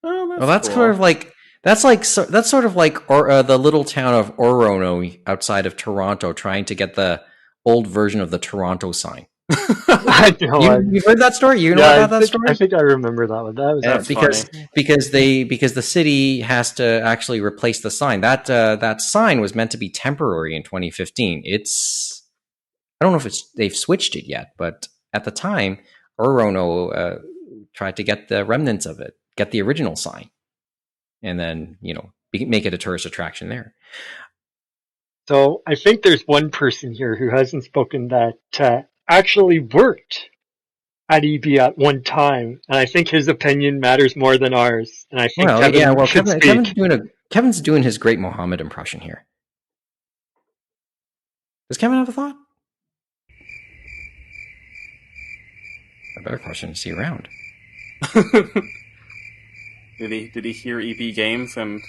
Oh, that's cool. sort of like That's sort of like the little town of Orono outside of Toronto trying to get the old version of the Toronto sign. I know. You heard that story? You know about that story? I think I remember that one. That's because the city has to actually replace the sign. That sign was meant to be temporary in 2015. I don't know if they've switched it yet, but at the time, Orono tried to get the remnants of it, get the original sign. And then, make it a tourist attraction there. So I think there's one person here who hasn't spoken that actually worked at EB at one time. And I think his opinion matters more than ours. And I think Kevin should speak. Kevin's doing his great Mohammed impression here. Does Kevin have a thought? A better question, is he around? Did he hear EB Games and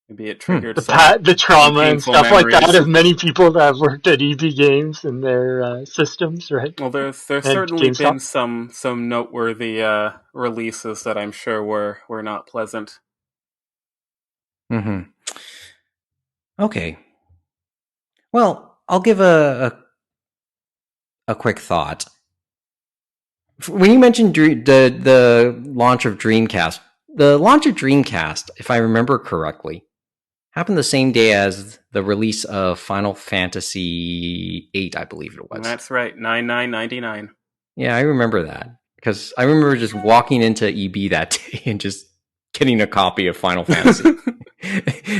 maybe it triggered the trauma and stuff memories. Like that of many people that have worked at EB Games and their systems, right? Well, there's certainly been some noteworthy releases that I'm sure were not pleasant. Mm-hmm. Okay. Well, I'll give a quick thought. When you mentioned the launch of Dreamcast, if I remember correctly, happened the same day as the release of Final Fantasy VIII, I believe it was. That's right, 99.99. Yeah, I remember that because I remember just walking into EB that day and just getting a copy of Final Fantasy.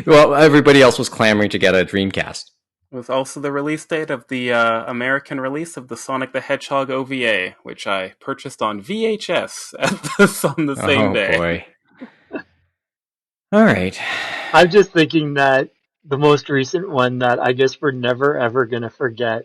Well, everybody else was clamoring to get a Dreamcast. It was also the release date of the American release of the Sonic the Hedgehog OVA, which I purchased on VHS on the same day. Oh, boy. All right. I'm just thinking that the most recent one that I guess we're never, ever going to forget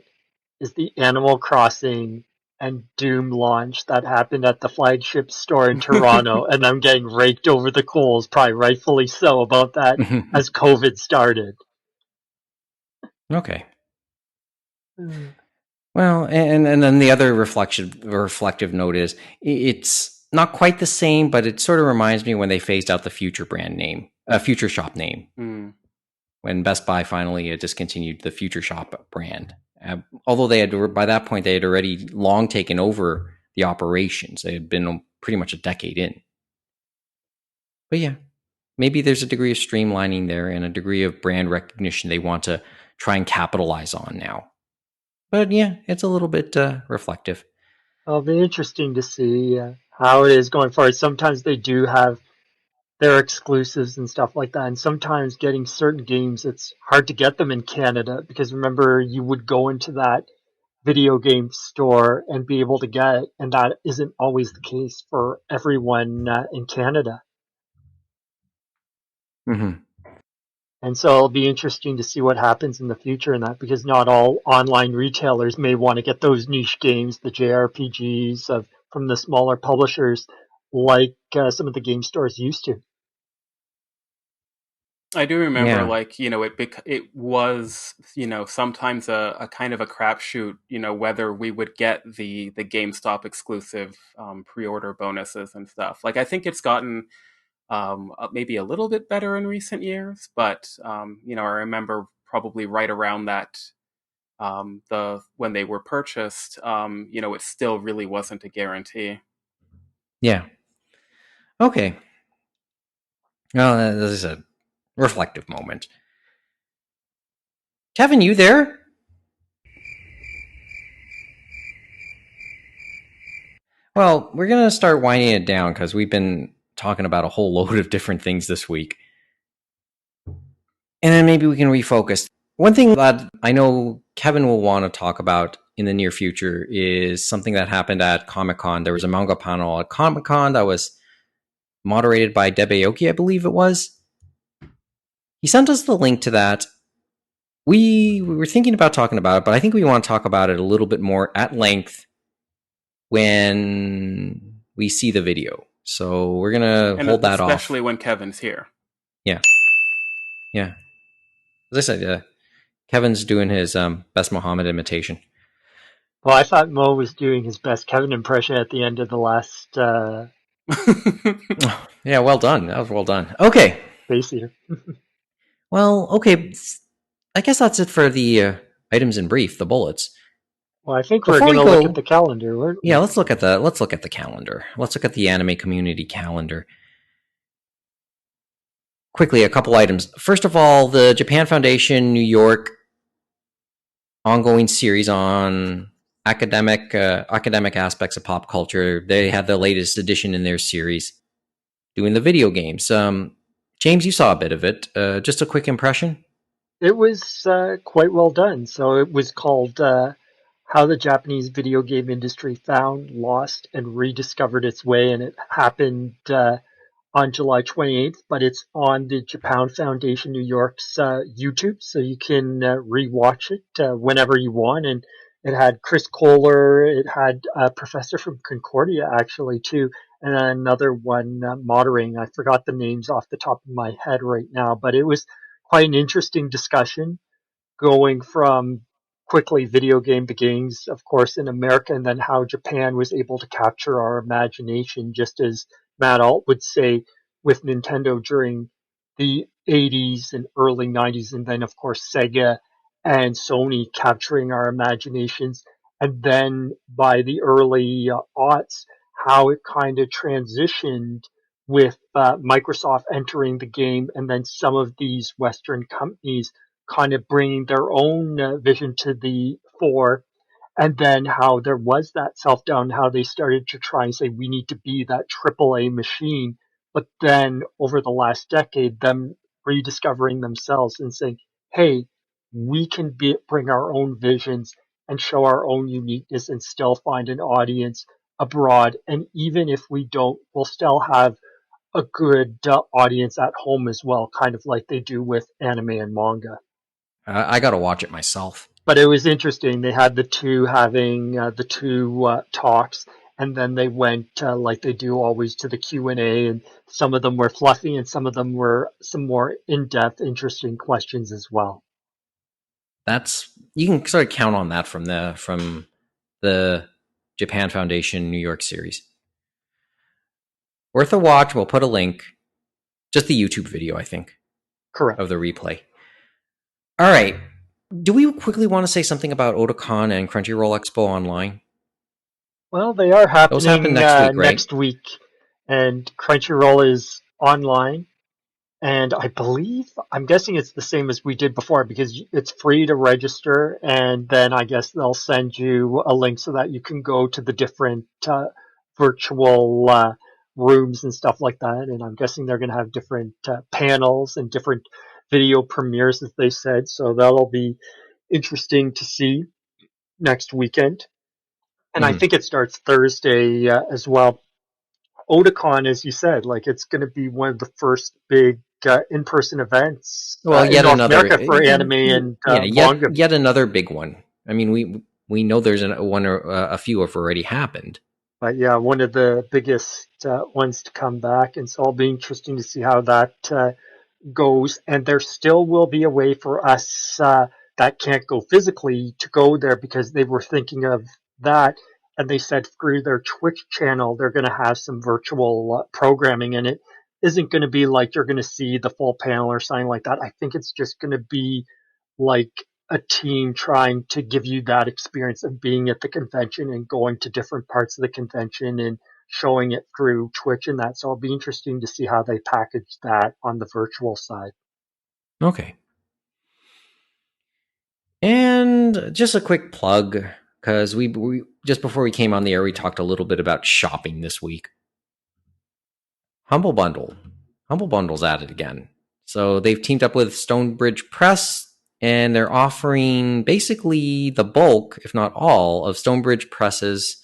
is the Animal Crossing and Doom launch that happened at the flagship store in Toronto, and I'm getting raked over the coals, probably rightfully so, about that as COVID started. Okay. Well, and then the other reflective note is it's not quite the same, but it sort of reminds me when they phased out the Future brand name, Future Shop name. When Best Buy finally discontinued the Future Shop brand. Although they had, by that point, they had already long taken over the operations. They had been pretty much a decade in. But yeah, maybe there's a degree of streamlining there and a degree of brand recognition they want to try and capitalize on now. But yeah, it's a little bit reflective. It'll be interesting to see how it is going forward. Sometimes they do have their exclusives and stuff like that, and sometimes getting certain games, it's hard to get them in Canada, because remember, you would go into that video game store and be able to get it, and that isn't always the case for everyone in Canada. Mm-hmm. And so it'll be interesting to see what happens in the future in that, because not all online retailers may want to get those niche games, the JRPGs from the smaller publishers, like some of the game stores used to. I do remember, it was, sometimes a kind of a crapshoot, whether we would get the GameStop exclusive pre-order bonuses and stuff. Like, I think it's gotten maybe a little bit better in recent years, but I remember probably right around that when they were purchased, it still really wasn't a guarantee. Yeah. Okay. Well, as I said, reflective moment. Kevin, you there? Well, we're going to start winding it down because we've been talking about a whole load of different things this week. And then maybe we can refocus. One thing that I know Kevin will want to talk about in the near future is something that happened at Comic-Con. There was a manga panel at Comic-Con that was moderated by Debe Aoki, I believe it was. He sent us the link to that. We were thinking about talking about it, but I think we want to talk about it a little bit more at length when we see the video. So we're going to hold that off. Especially when Kevin's here. Yeah. Yeah. As I said, Kevin's doing his best Muhammad imitation. Well, I thought Mo was doing his best Kevin impression at the end of the last... Yeah, well done. That was well done. Okay. Face here. Well, okay. I guess that's it for the items in brief, the bullets. Well, I think we're going to look at the calendar. Yeah, let's look at the calendar. Let's look at the anime community calendar. Quickly, a couple items. First of all, the Japan Foundation New York ongoing series on academic aspects of pop culture. They had the latest edition in their series, doing the video games. James, you saw a bit of it. Just a quick impression. It was quite well done. So it was called How the Japanese Video Game Industry Found, Lost, and Rediscovered Its Way, and it happened on July 28th, but it's on the Japan Foundation New York's YouTube, so you can rewatch it whenever you want. And it had Chris Kohler, it had a professor from Concordia actually too, and another one moderating. I forgot the names off the top of my head right now, but it was quite an interesting discussion going from quickly video game beginnings, of course, in America, and then how Japan was able to capture our imagination, just as Matt Alt would say with Nintendo during the 80s and early 90s, and then, of course, Sega and Sony capturing our imaginations. And then by the early aughts, how it kind of transitioned with Microsoft entering the game, and then some of these Western companies kind of bringing their own vision to the fore, and then how there was that self-doubt, how they started to try and say, we need to be that AAA machine. But then over the last decade, them rediscovering themselves and saying, hey, we can bring our own visions and show our own uniqueness and still find an audience abroad. And even if we don't, we'll still have a good audience at home as well, kind of like they do with anime and manga. I got to watch it myself. But it was interesting. They had the two having the two talks, and then they went like they do always to the Q&A, and some of them were fluffy, and some of them were some more in-depth, interesting questions as well. You can sort of count on that from the Japan Foundation New York series. Worth a watch. We'll put a link. Just the YouTube video, I think, Correct. of the replay. All right. Do we quickly want to say something about Otakon and Crunchyroll Expo Online? Well, they are happening Those happen next week, right? next week, and Crunchyroll is online. And I'm guessing it's the same as we did before because it's free to register, and then I guess they'll send you a link so that you can go to the different virtual rooms and stuff like that. And I'm guessing they're going to have different panels and different video premieres, as they said. So that'll be interesting to see next weekend. And I think it starts Thursday as well. Otakon, as you said, like it's going to be one of the first big in-person events in North America for anime and manga. Yet another big one. I mean, we know there's one or a few have already happened. But yeah, one of the biggest ones to come back, and so it'll be interesting to see how that goes. And there still will be a way for us that can't go physically to go there because they were thinking of that. And they said through their Twitch channel, they're going to have some virtual programming, and it isn't going to be like you're going to see the full panel or something like that. I think it's just going to be like a team trying to give you that experience of being at the convention and going to different parts of the convention and showing it through Twitch and that. So it'll be interesting to see how they package that on the virtual side. Okay. And just a quick plug, because we just before we came on the air, we talked a little bit about shopping this week. Humble Bundle's at it again. So they've teamed up with Stonebridge Press, and they're offering basically the bulk, if not all, of Stonebridge Press's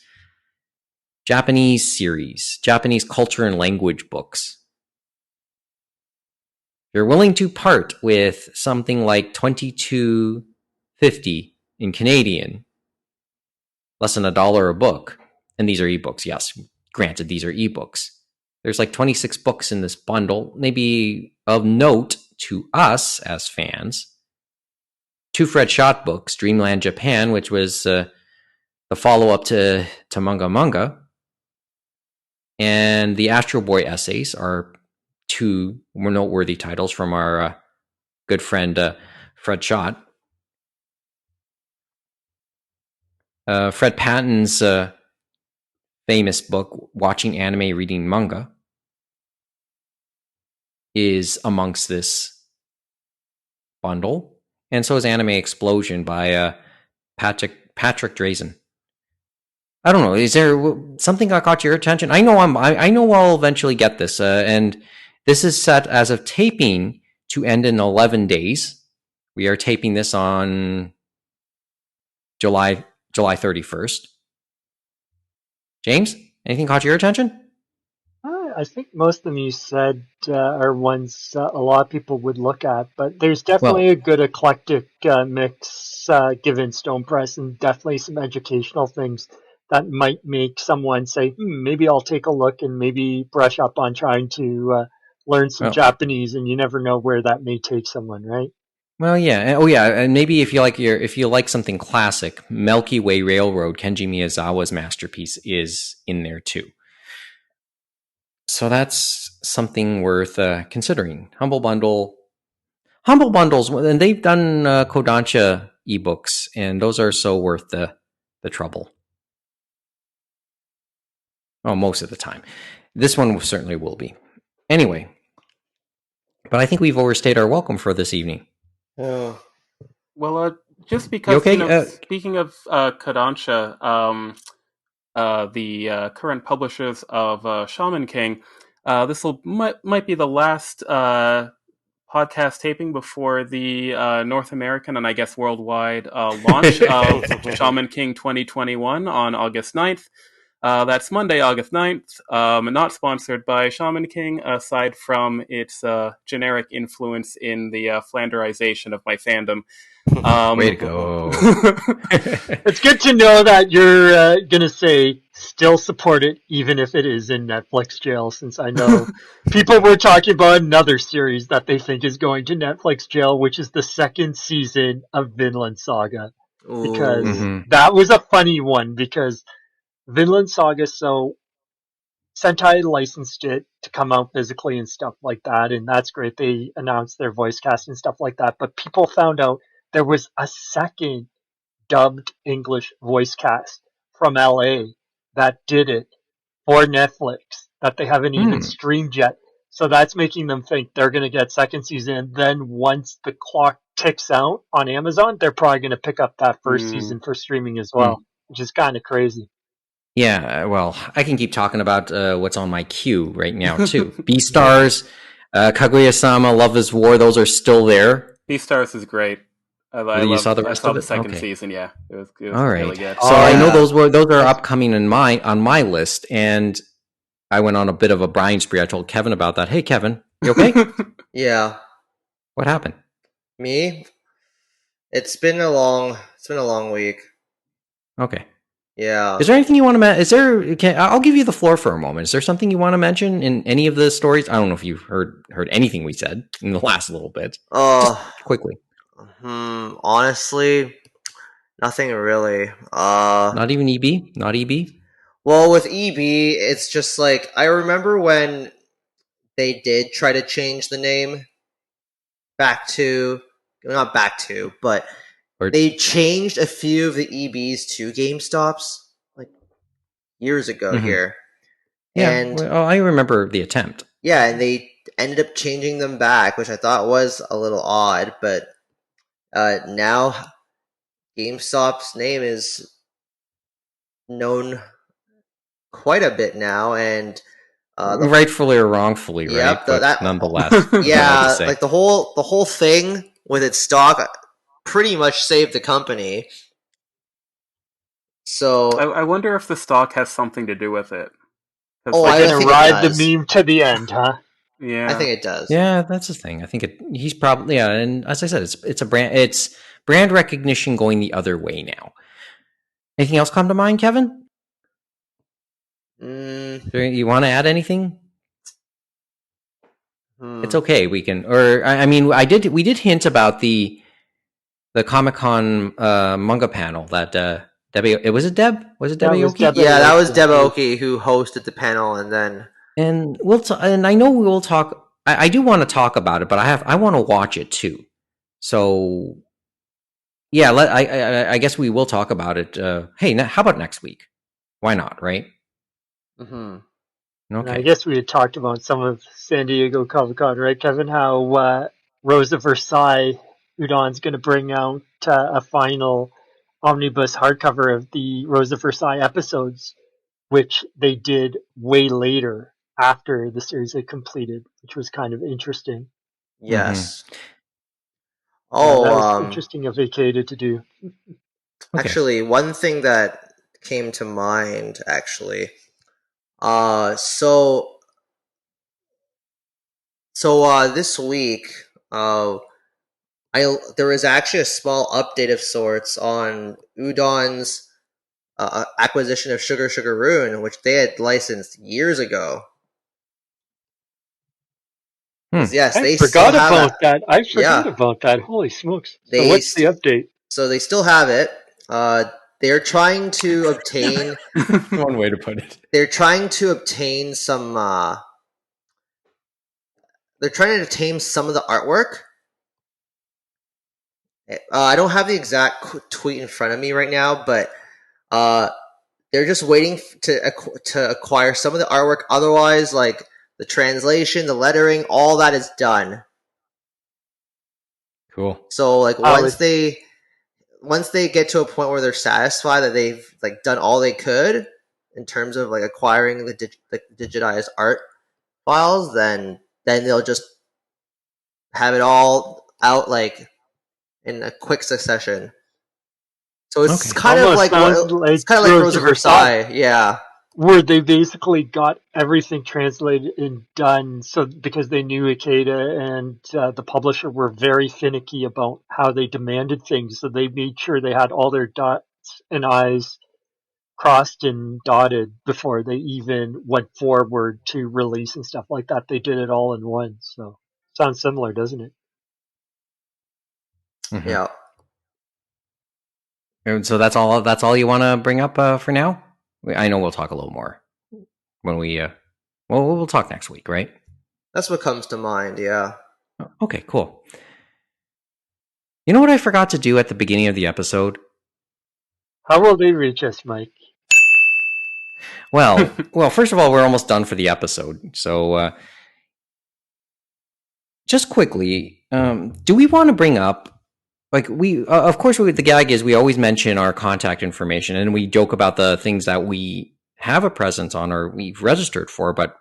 Japanese series, Japanese culture and language books. You're willing to part with something like $22.50 in Canadian, less than $1 a book. And these are ebooks, yes. Granted, these are ebooks. There's like 26 books in this bundle. Maybe of note to us as fans, 2 Fred Schott books, Dreamland Japan, which was the follow-up to Manga Manga, and the Astro Boy essays are 2 more noteworthy titles from our good friend Fred Schott. Fred Patton's famous book, Watching Anime, Reading Manga, is amongst this bundle. And so is Anime Explosion by Patrick Drazen. I don't know. Is there something that caught your attention? I know I'll eventually get this. And this is set as of taping to end in 11 days. We are taping this on July 31st. James, anything caught your attention? I think most of them you said are ones a lot of people would look at, but there's definitely a good eclectic mix given Stone Press, and definitely some educational things that might make someone say, maybe I'll take a look and maybe brush up on trying to learn some Japanese, and you never know where that may take someone, right? Well, yeah. Oh, yeah. And maybe if you like something classic, Milky Way Railroad, Kenji Miyazawa's masterpiece, is in there too. So that's something worth considering. Humble Bundles, and they've done Kodansha ebooks, and those are so worth the trouble. Oh, most of the time. This one certainly will be. Anyway, but I think we've overstayed our welcome for this evening. Oh. Well, just because, okay? Speaking of Kodansha, the current publishers of Shaman King, this might be the last podcast taping before the North American and I guess worldwide launch of Shaman King 2021 on August 9th. That's Monday, August 9th. Not sponsored by Shaman King, aside from its generic influence in the Flanderization of my fandom. Way to go. It's good to know that you're going to say still support it, even if it is in Netflix jail, since I know people were talking about another series that they think is going to Netflix jail, which is the 2nd season of Vinland Saga. Because that was a funny one, because Vinland Saga, so Sentai licensed it to come out physically and stuff like that, and that's great. They announced their voice cast and stuff like that, but people found out there was a second dubbed English voice cast from LA that did it for Netflix that they haven't even streamed yet. So that's making them think they're going to get second season. Then once the clock ticks out on Amazon, they're probably going to pick up that first season for streaming as well, which is kind of crazy. Yeah, well, I can keep talking about what's on my queue right now, too. Beastars, Kaguya-sama, Love is War, those are still there. Beastars is great. You saw the rest of it? The second season, yeah. It was all right. really good. So I know those are upcoming on my list, and I went on a bit of a Brian spree. I told Kevin about that. Hey, Kevin, you okay? Yeah. What happened? Me? It's been a long week. Okay. Yeah. Is there anything you want to I'll give you the floor for a moment. Is there something you want to mention in any of the stories? I don't know if you've heard anything we said in the last little bit. Just quickly. Honestly, nothing really. Not even EB? Not EB? Well, with EB, it's just like, I remember when they did try to change the name but they changed a few of the EBs to GameStops like years ago here. Yeah, and I remember the attempt. Yeah, and they ended up changing them back, which I thought was a little odd, but now GameStop's name is known quite a bit now, and rightfully or wrongfully, right? But nonetheless, yeah, like the whole thing with its stock pretty much saved the company. So I wonder if the stock has something to do with it. I think ride the meme to the end, huh? Yeah, I think it does. Yeah, that's the thing. I think he's probably and as I said, it's a brand. It's brand recognition going the other way now. Anything else come to mind, Kevin? You want to add anything? It's okay. We can, or I mean, we did hint about the Comic-Con manga panel that Debbie. Was it Deb? Was it Debbie Oki? Yeah, that was Deb Oki who hosted the panel, and then and I know we will talk. I do want to talk about it, but I want to watch it too. So yeah, I guess we will talk about it. Hey, how about next week? Why not? Right? Mm-hmm. Okay. I guess we had talked about some of San Diego Comic-Con, right, Kevin? How Rosa Versailles Udon's going to bring out a final omnibus hardcover of the Rosa Versailles episodes, which they did way later after the series had completed, which was kind of interesting. Yes. Mm-hmm. That was interesting of Ikeda to do. Okay. Actually, one thing that came to mind, actually. So this week, there was actually a small update of sorts on Udon's acquisition of Sugar Sugar Rune, which they had licensed years ago. Yes, I forgot about that. I forgot about that. Holy smokes! So what's the update? So they still have it. They're trying to obtain one way to put it. They're trying to obtain some. They're trying to obtain some of the artwork. I don't have the exact tweet in front of me right now, but they're just waiting to acquire some of the artwork. Otherwise, like the translation, the lettering, all that is done. Cool. So, like once they get to a point where they're satisfied that they've like done all they could in terms of like acquiring the digitized art files, then they'll just have it all out like in a quick succession. So it's kind of like Rose of Versailles, yeah. Where they basically got everything translated and done, so because they knew Ikeda and the publisher were very finicky about how they demanded things, so they made sure they had all their dots and I's crossed and dotted before they even went forward to release and stuff like that. They did it all in one, so sounds similar, doesn't it? Mm-hmm. Yeah. And so that's all you want to bring up for now? I know we'll talk a little more when we Well, we'll talk next week, right? That's what comes to mind, yeah. Okay, cool. You know what I forgot to do at the beginning of the episode? How will they reach us, Mike? Well, first of all, we're almost done for the episode. So, just quickly, do we want to bring up, like, of course, the gag is we always mention our contact information, and we joke about the things that we have a presence on or we've registered for, but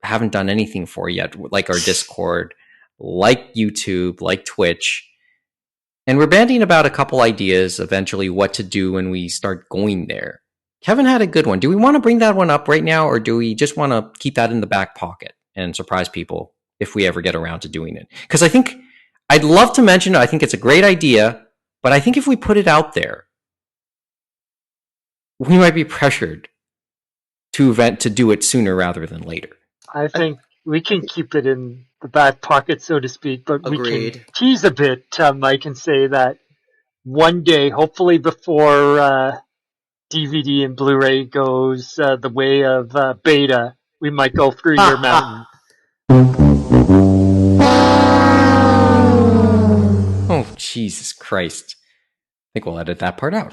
haven't done anything for yet, like our Discord, like YouTube, like Twitch. And we're bandying about a couple ideas eventually what to do when we start going there. Kevin had a good one. Do we want to bring that one up right now, or do we just want to keep that in the back pocket and surprise people if we ever get around to doing it? Because I think I'd love to mention it. I think it's a great idea, but I think if we put it out there, we might be pressured to do it sooner rather than later. I think we can keep it in the back pocket, so to speak, but Agreed. We can tease a bit, Mike, and say that one day, hopefully before DVD and Blu-ray goes the way of beta, we might go through your mountain. Oh, Jesus Christ. I think we'll edit that part out.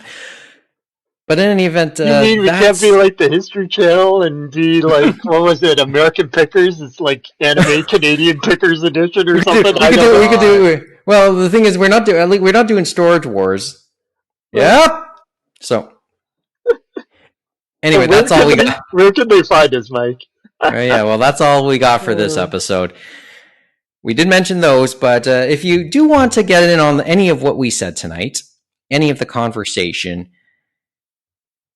But in any event, you mean we can't be like the History Channel and be like, what was it, American Pickers? It's like Anime Canadian Pickers Edition or something? We could do. Well, the thing is, we're not doing Storage Wars. Yep. So, anyway, that's all we got. Where can they find us, Mike? Yeah, well, that's all we got for this episode. We did mention those, but if you do want to get in on any of what we said tonight, any of the conversation,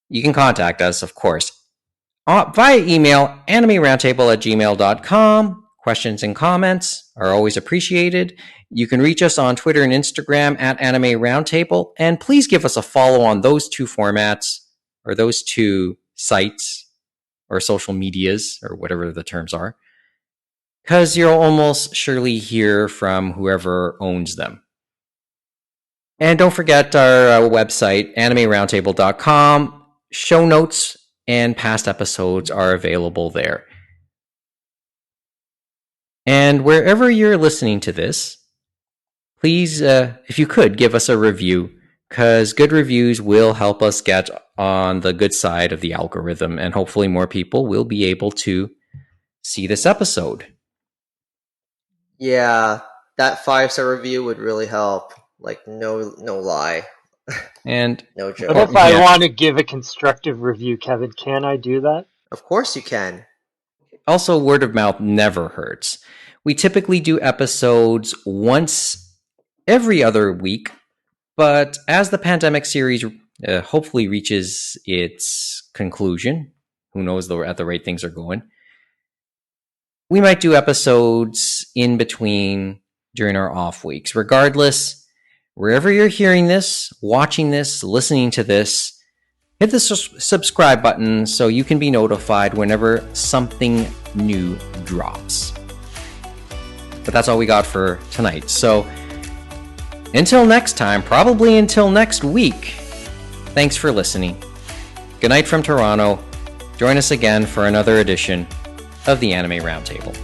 you can contact us, of course, via email, animeroundtable@gmail.com. Questions and comments are always appreciated. You can reach us on Twitter and Instagram @AnimeRoundtable, and please give us a follow on those two formats, or those two sites, or social medias, or whatever the terms are, because you'll almost surely hear from whoever owns them. And don't forget our website, animeroundtable.com. Show notes and past episodes are available there. And wherever you're listening to this, please, if you could, give us a review, because good reviews will help us get on the good side of the algorithm, and hopefully more people will be able to see this episode. Yeah, that 5-star review would really help. Like, no lie. And no joke. What if I want to give a constructive review, Kevin? Can I do that? Of course you can. Also, word of mouth never hurts. We typically do episodes once every other week, but as the pandemic series hopefully reaches its conclusion, who knows at the rate things are going, we might do episodes in between during our off weeks. Regardless, wherever you're hearing this, watching this, listening to this, hit the subscribe button so you can be notified whenever something new drops. But that's all we got for tonight. So until next time, probably until next week, thanks for listening. Good night from Toronto. Join us again for another edition of the Anime Roundtable.